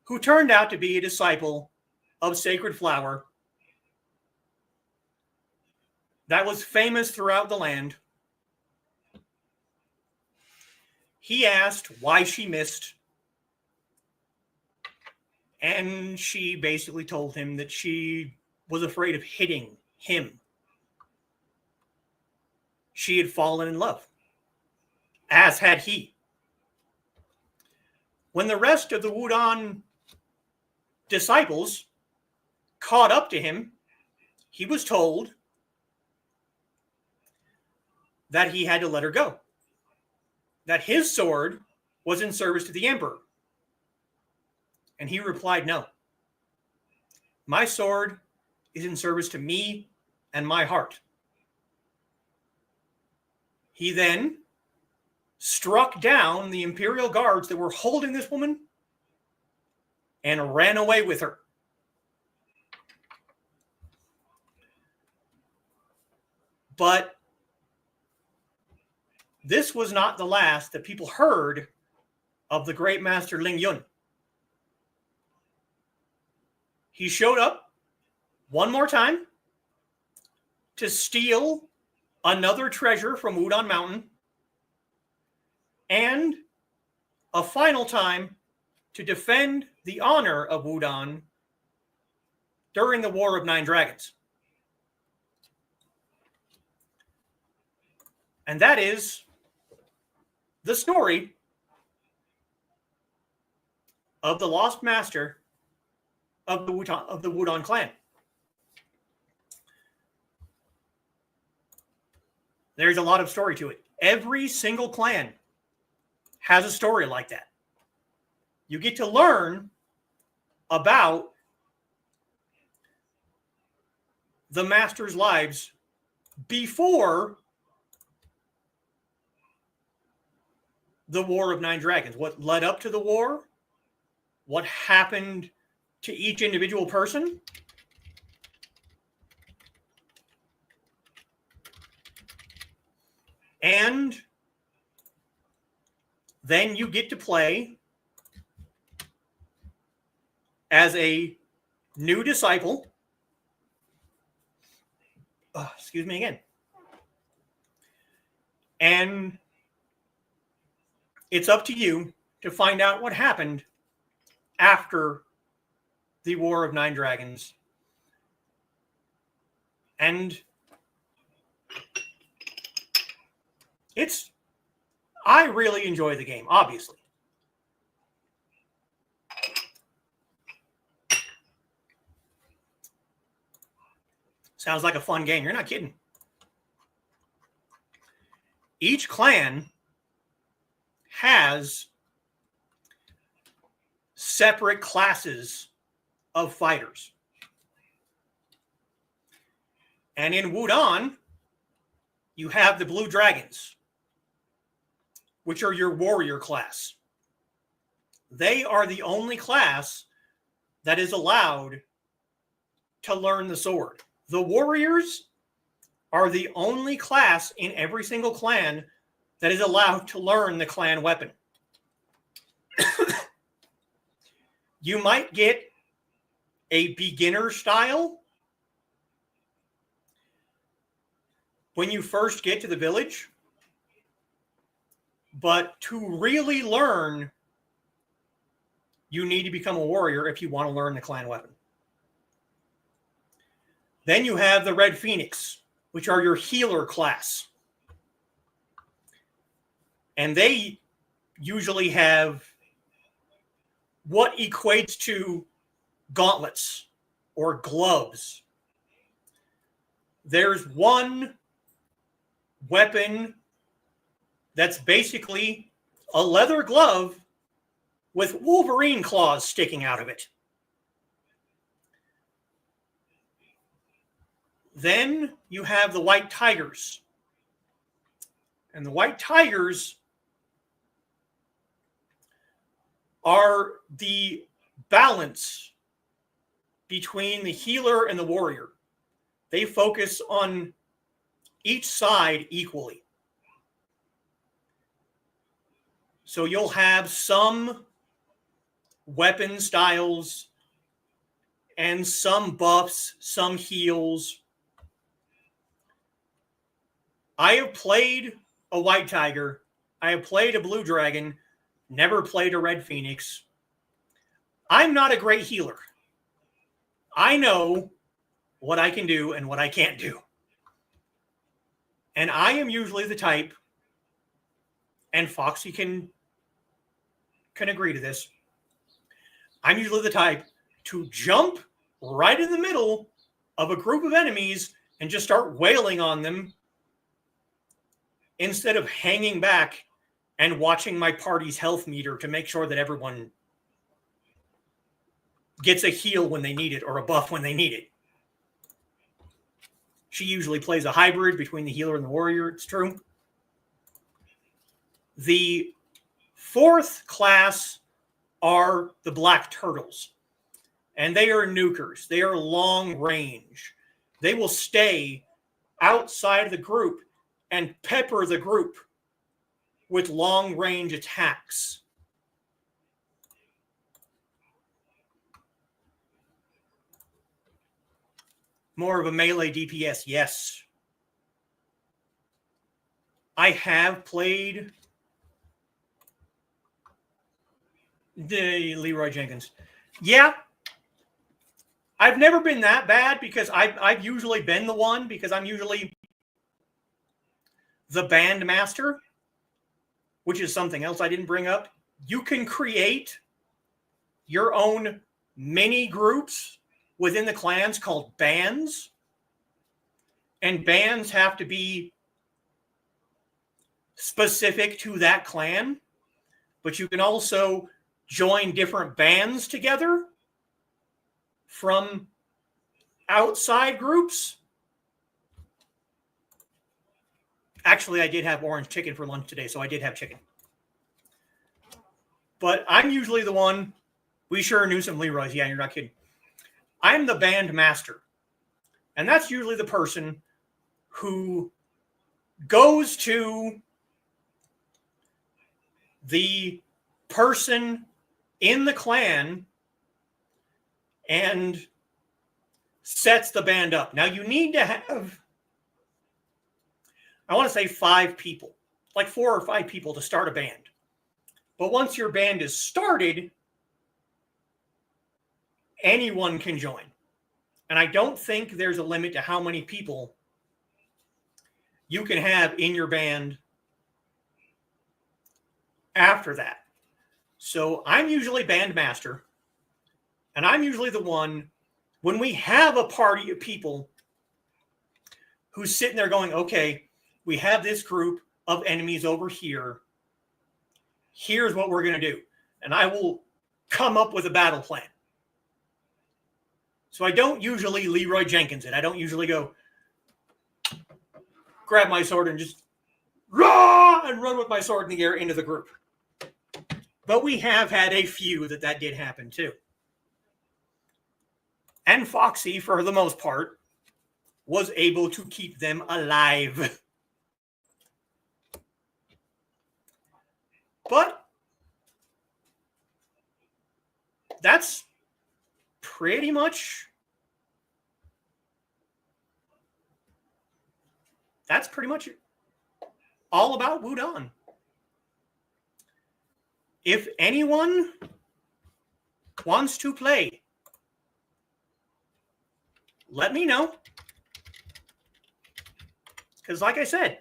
who turned out to be a disciple of Sacred Flower that was famous throughout the land. He asked why she missed, and she basically told him that she was afraid of hitting him. She had fallen in love, as had he. When the rest of the Wutang disciples caught up to him, he was told that he had to let her go, that his sword was in service to the emperor. And he replied, no. My sword is in service to me and my heart. He then struck down the imperial guards that were holding this woman and ran away with her. But this was not the last that people heard of the great master Ling Yun. He showed up one more time to steal another treasure from Wutang Mountain, and a final time to defend the honor of Wutang during the War of 9 Dragons. And that is the story of the lost master of the Wutang clan. There's a lot of story to it. Every single clan has a story like that. You get to learn about the master's lives before the War of 9 Dragons. What led up to the war, what happened to each individual person, and then you get to play as a new disciple. Excuse me again. And it's up to you to find out what happened after the War of 9 Dragons. And I really enjoy the game, obviously. Sounds like a fun game. You're not kidding. Each clan has separate classes of fighters. And in Wutang, you have the Blue Dragons, which are your warrior class. They are the only class that is allowed to learn the sword. The warriors are the only class in every single clan that is allowed to learn the clan weapon. You might get a beginner style when you first get to the village, but to really learn you need to become a warrior if you want to learn the clan weapon. Then you have the Red Phoenix, which are your healer class. And they usually have what equates to gauntlets or gloves. There's one weapon that's basically a leather glove with Wolverine claws sticking out of it. Then you have the White Tigers. And the White Tigers are the balance between the healer and the warrior. They focus on each side equally. So you'll have some weapon styles and some buffs, some heals. I have played a White Tiger. I have played a Blue Dragon. Never played a Red Phoenix. I'm not a great healer. I know what I can do and what I can't do. And I am usually the type, and Foxy can agree to this, I'm usually the type to jump right in the middle of a group of enemies and just start wailing on them instead of hanging back and watching my party's health meter to make sure that everyone gets a heal when they need it or a buff when they need it. She usually plays a hybrid between the healer and the warrior. It's true. The fourth class are the Black Turtles. And they are nukers. They are long range. They will stay outside of the group and pepper the group with long range attacks. More of a melee DPS, yes. I have played the Leroy Jenkins. Yeah. I've never been that bad because I've usually been the one because I'm usually the band master, which is something else I didn't bring up. You can create your own mini groups within the clans called bands. And bands have to be specific to that clan. But you can also join different bands together from outside groups. Actually, I did have orange chicken for lunch today, so I did have chicken. But I'm usually the one. We sure knew some Leroy's. Yeah, you're not kidding. I'm the band master. And that's usually the person who goes to the person in the clan and sets the band up. Now, you need to have, I want to say 5 people, like 4 or 5 people to start a band. But once your band is started, anyone can join. And I don't think there's a limit to how many people you can have in your band after that. So I'm usually band master. And I'm usually the one, when we have a party of people who's sitting there going, okay, we have this group of enemies over here. Here's what we're going to do. And I will come up with a battle plan. So I don't usually Leroy Jenkins it. I don't usually go grab my sword and just rah and run with my sword in the air into the group. But we have had a few that did happen too. And Foxy, for the most part, was able to keep them alive. But that's pretty much all about Wutang. If anyone wants to play, let me know. Because like I said,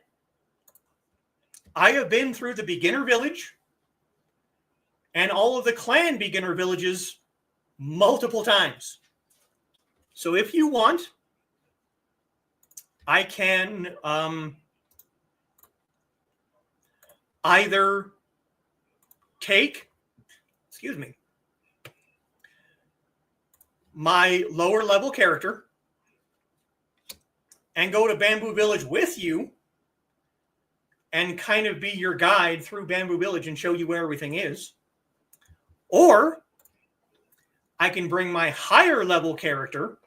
I have been through the beginner village and all of the clan beginner villages multiple times. So if you want, I can either take, my lower level character and go to Bamboo Village with you and kind of be your guide through Bamboo Village and show you where everything is. Or I can bring my higher level character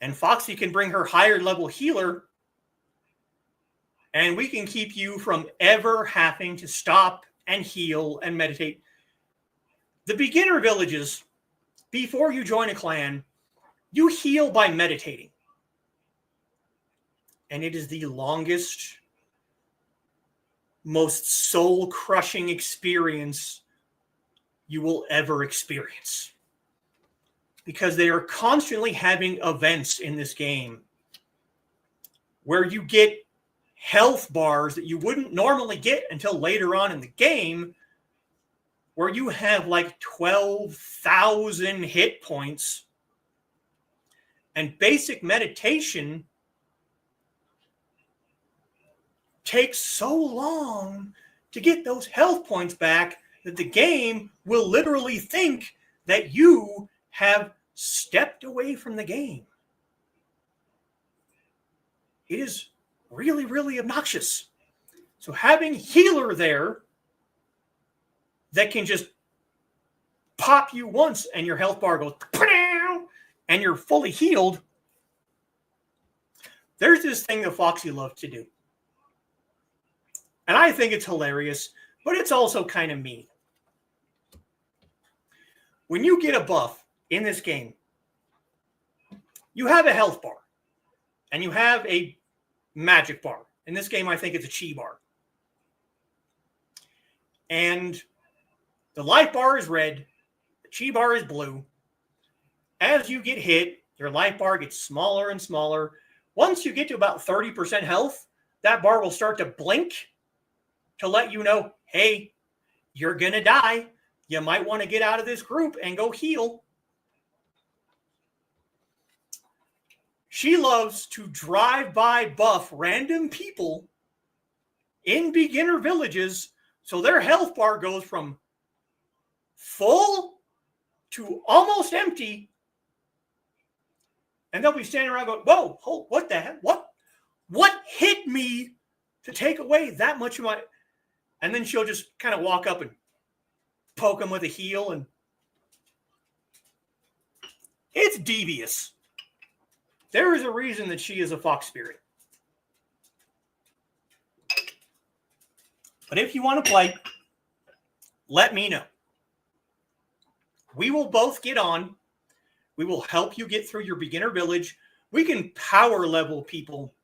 and Foxy can bring her higher level healer, and we can keep you from ever having to stop and heal and meditate. The beginner villages, before you join a clan, you heal by meditating. And it is the longest, most soul-crushing experience you will ever experience. Because they are constantly having events in this game where you get health bars that you wouldn't normally get until later on in the game, where you have like 12,000 hit points. And basic meditation takes so long to get those health points back that the game will literally think that you have stepped away from the game. It is really, really obnoxious. So having healer there that can just pop you once and your health bar goes and you're fully healed. There's this thing that Foxy loves to do. And I think it's hilarious, but it's also kind of mean. When you get a buff in this game, you have a health bar and you have a magic bar. In this game, I think it's a chi bar. And the life bar is red, the chi bar is blue. As you get hit, your life bar gets smaller and smaller. Once you get to about 30% health, that bar will start to blink to let you know, hey, you're going to die. You might want to get out of this group and go heal. She loves to drive by buff random people in beginner villages so their health bar goes from full to almost empty. And they'll be standing around going, whoa, what the heck? What hit me to take away that much of my... And then she'll just kind of walk up and poke him with a heel, and it's devious. There is a reason that she is a fox spirit. But if you want to play, let me know. We will both get on. We will help you get through your beginner village. We can power level people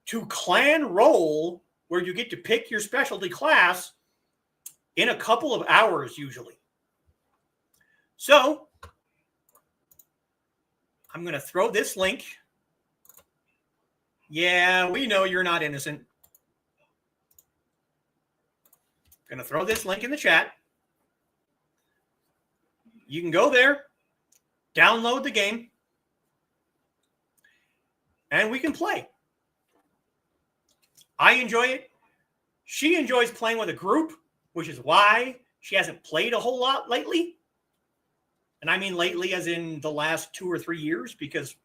to clan roll, where you get to pick your specialty class in a couple of hours usually. So I'm going to throw this link. Yeah, we know you're not innocent. I'm going to throw this link in the chat. You can go there, download the game, and we can play. I enjoy it. She enjoys playing with a group, which is why she hasn't played a whole lot lately. And I mean lately as in the last 2 or 3 years, because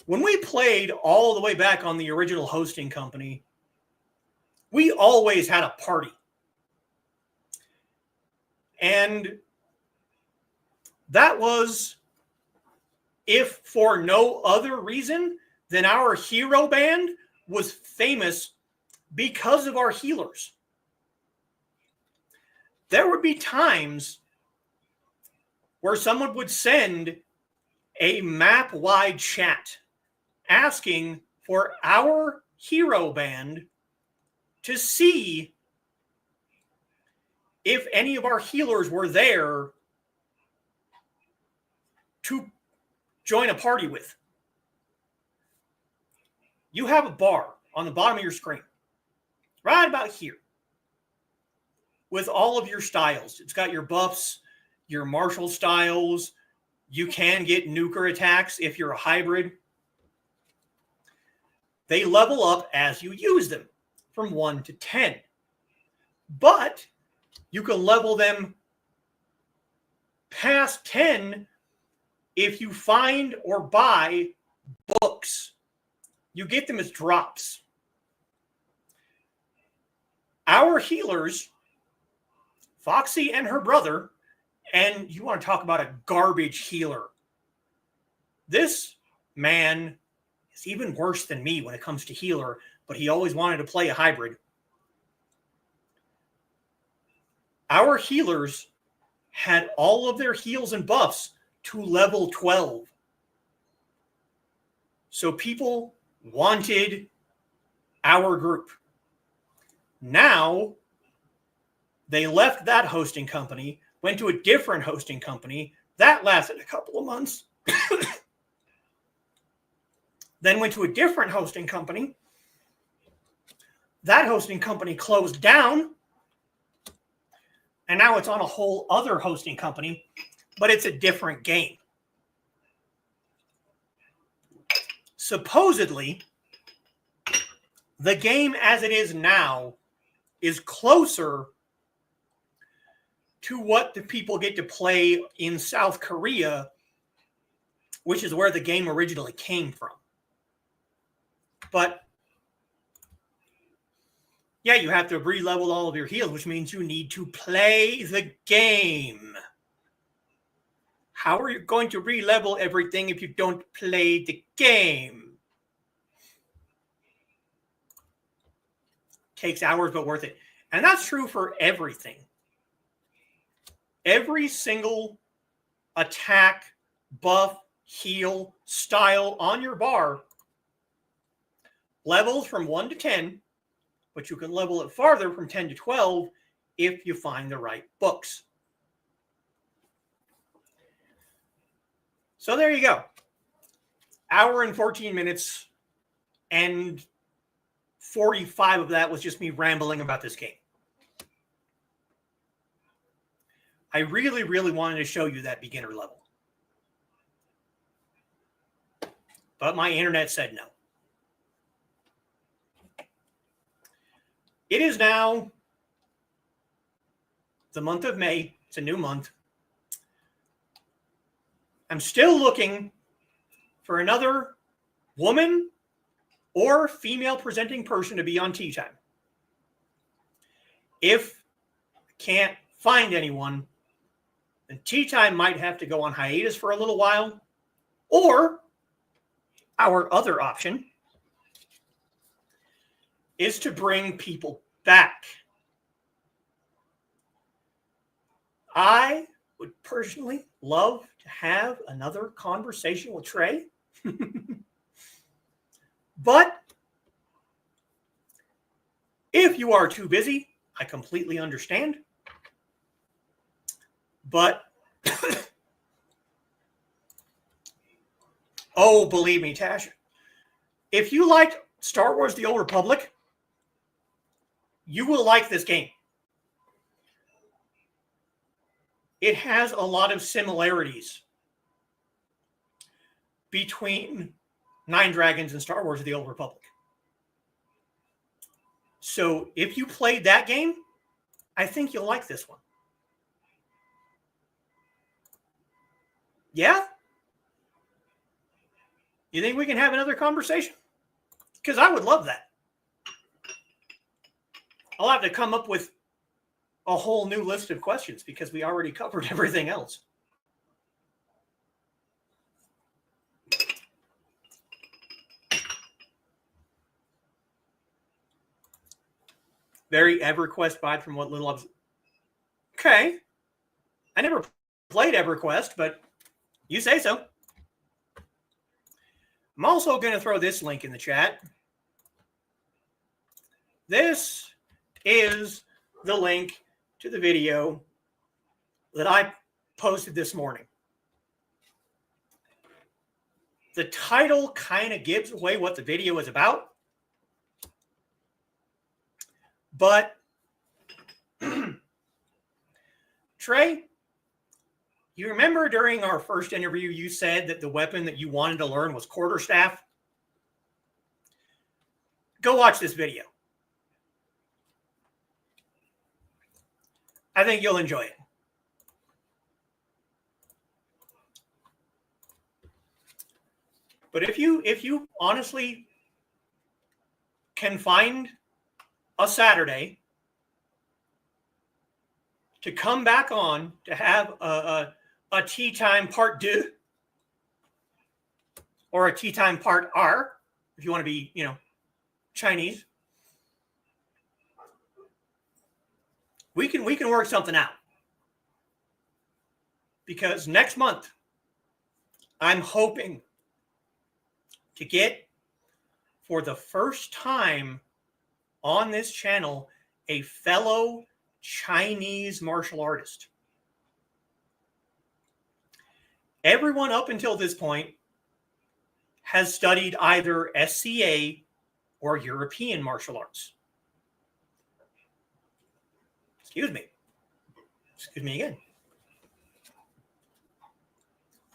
when we played all the way back on the original hosting company, we always had a party. And that was, if for no other reason than our hero band was famous because of our healers. There would be times where someone would send a map-wide chat asking for our hero band to see if any of our healers were there to join a party with. You have a bar on the bottom of your screen, right about here, with all of your styles. It's got your buffs, your martial styles. You can get nuker attacks if you're a hybrid. They level up as you use them from 1 to 10. But you can level them past 10 if you find or buy books. You get them as drops. Our healers, Foxy and her brother, and you want to talk about a garbage healer. This man is even worse than me when it comes to healer, but he always wanted to play a hybrid. Our healers had all of their heals and buffs to level 12. So people wanted our group. Now, they left that hosting company, went to a different hosting company. That lasted a couple of months. Then went to a different hosting company. That hosting company closed down. And now it's on a whole other hosting company, but it's a different game. Supposedly, the game as it is now is closer to what the people get to play in South Korea, which is where the game originally came from. But yeah, you have to re-level all of your heals, which means you need to play the game. How are you going to re-level everything if you don't play the game? Takes hours, but worth it. And that's true for everything. Every single attack, buff, heal, style on your bar levels from 1 to 10, but you can level it farther from 10 to 12 if you find the right books. So there you go. Hour and 14 minutes, and 45 of that was just me rambling about this game. I really, really wanted to show you that beginner level. But my internet said no. It is now the month of May. It's a new month. I'm still looking for another woman or female presenting person to be on Tea Time. If I can't find anyone, then Tea Time might have to go on hiatus for a little while. Or our other option is to bring people back. I would personally love to have another conversation with Trey. But if you are too busy, I completely understand. But, oh, believe me, Tash, if you liked Star Wars The Old Republic, you will like this game. It has a lot of similarities between 9Dragons and Star Wars The Old Republic. So if you played that game, I think you'll like this one. Yeah? You think we can have another conversation? Because I would love that. I'll have to come up with a whole new list of questions because we already covered everything else. Very EverQuest vibe from what little I've... Okay. I never played EverQuest, but you say so. I'm also going to throw this link in the chat. This is the link to the video that I posted this morning. The title kind of gives away what the video is about, but Trey, you remember during our first interview, you said that the weapon that you wanted to learn was quarterstaff? Go watch this video. I think you'll enjoy it. But if you honestly can find a Saturday to come back on to have a tea time part 2 or a tea time part R, if you want to be, Chinese, we can work something out. Because next month, I'm hoping to get, for the first time on this channel, a fellow Chinese martial artist. Everyone up until this point has studied either SCA or European martial arts. Excuse me again.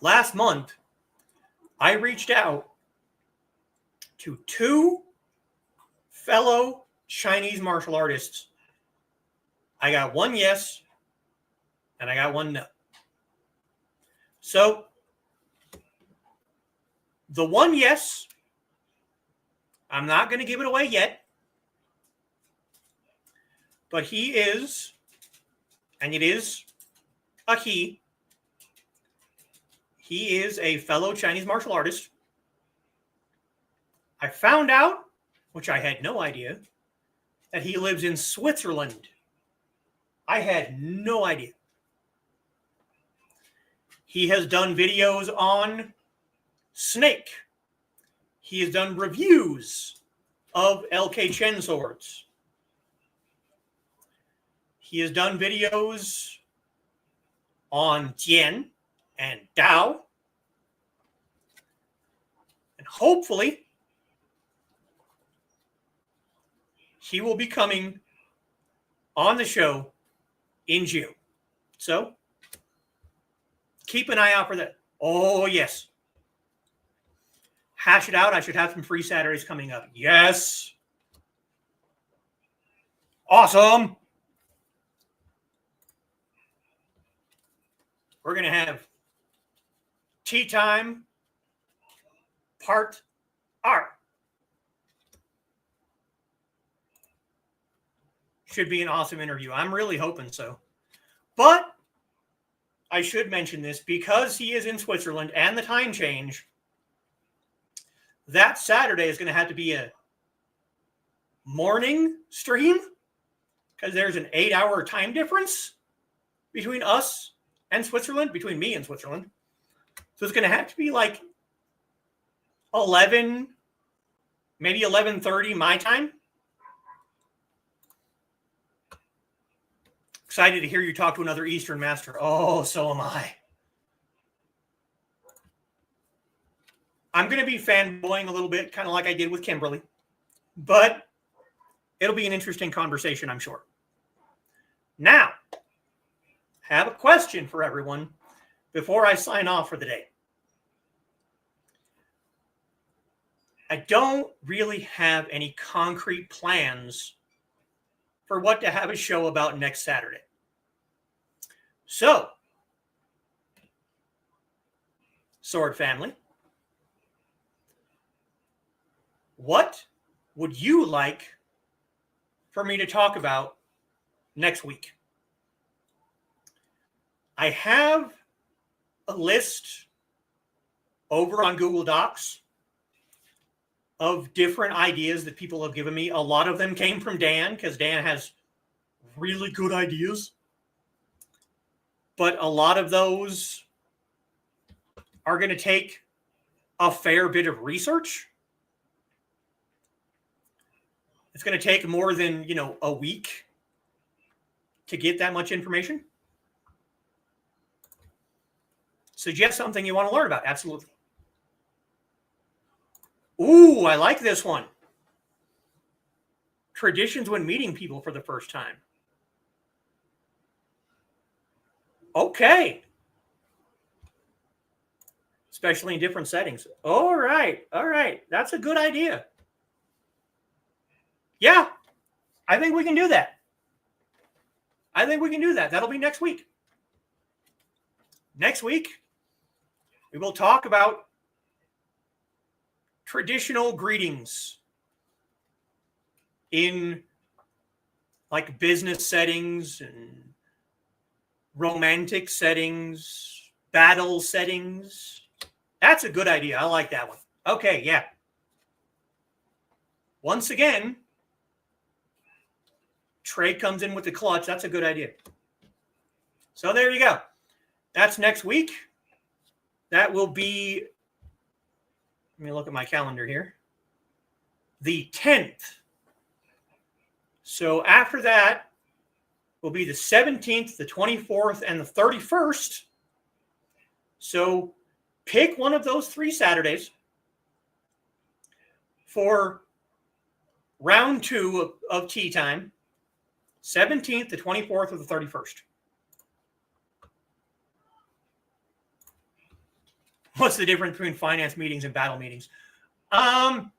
Last month, I reached out to 2 fellow Chinese martial artists. I got 1 yes, and I got 1 no. So, the 1 yes, I'm not going to give it away yet, but he is, and it is a he is a fellow Chinese martial artist. I found out, which I had no idea, that he lives in Switzerland. I had no idea. He has done videos on Snake. He has done reviews of LK Chen swords. He has done videos on Jian and Dao. And hopefully, he will be coming on the show in June. So, keep an eye out for that. Oh, yes. Hash it out. I should have some free Saturdays coming up. Yes. Awesome. We're going to have Tea Time Part R. Should be an awesome interview. I'm really hoping so. But I should mention this, because he is in Switzerland and the time change, that Saturday is going to have to be a morning stream, because there's an 8-hour time difference between us and Switzerland, between me and Switzerland. So it's going to have to be like 11, maybe 11:30 my time. Excited to hear you talk to another Eastern master. Oh, so am I. I'm going to be fanboying a little bit, kind of like I did with Kimberly. But it'll be an interesting conversation, I'm sure. Now, I have a question for everyone before I sign off for the day. I don't really have any concrete plans for what to have a show about next Saturday. So, Sword family, what would you like for me to talk about next week? I have a list over on Google Docs of different ideas that people have given me. A lot of them came from Dan, because Dan has really good ideas. But a lot of those are going to take a fair bit of research. It's going to take more than, a week to get that much information? Suggest something you want to learn about. Absolutely. Ooh, I like this one. Traditions when meeting people for the first time. Okay. Especially in different settings. All right. All right. That's a good idea. Yeah. I think we can do that. I think we can do that. That'll be next week. Next week, we will talk about traditional greetings in like business settings and romantic settings, battle settings. That's a good idea. I like that one. Okay, yeah. Once again, Trey comes in with the clutch. That's a good idea. So there you go. That's next week. That will be, let me look at my calendar here, the 10th. So after that will be the 17th, the 24th, and the 31st. So pick one of those 3 Saturdays for round 2 of tea time, 17th, the 24th, or the 31st. What's the difference between finance meetings and battle meetings? Battle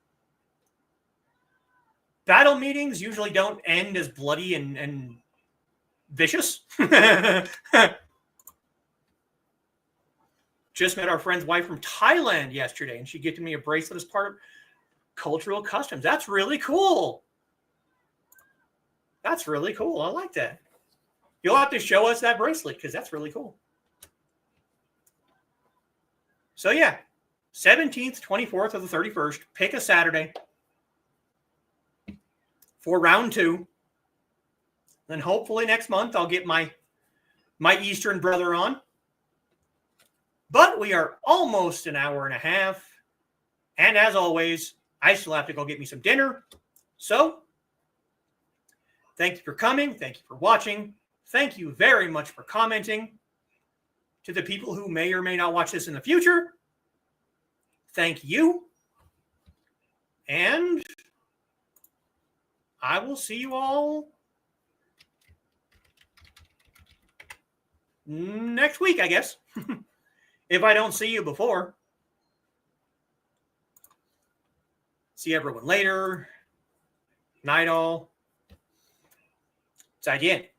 meetings usually don't end as bloody and vicious. Just met our friend's wife from Thailand yesterday, and she gifted me a bracelet as part of cultural customs. That's really cool. That's really cool. I like that. You'll have to show us that bracelet because that's really cool. So yeah, 17th, 24th, or the 31st. Pick a Saturday for round 2. Then hopefully next month I'll get my Eastern brother on. But we are almost an hour and a half. And as always, I still have to go get me some dinner. So thank you for coming. Thank you for watching. Thank you very much for commenting. To the people who may or may not watch this in the future, thank you. And I will see you all next week, I guess. If I don't see you before. See everyone later. Night all. 再见。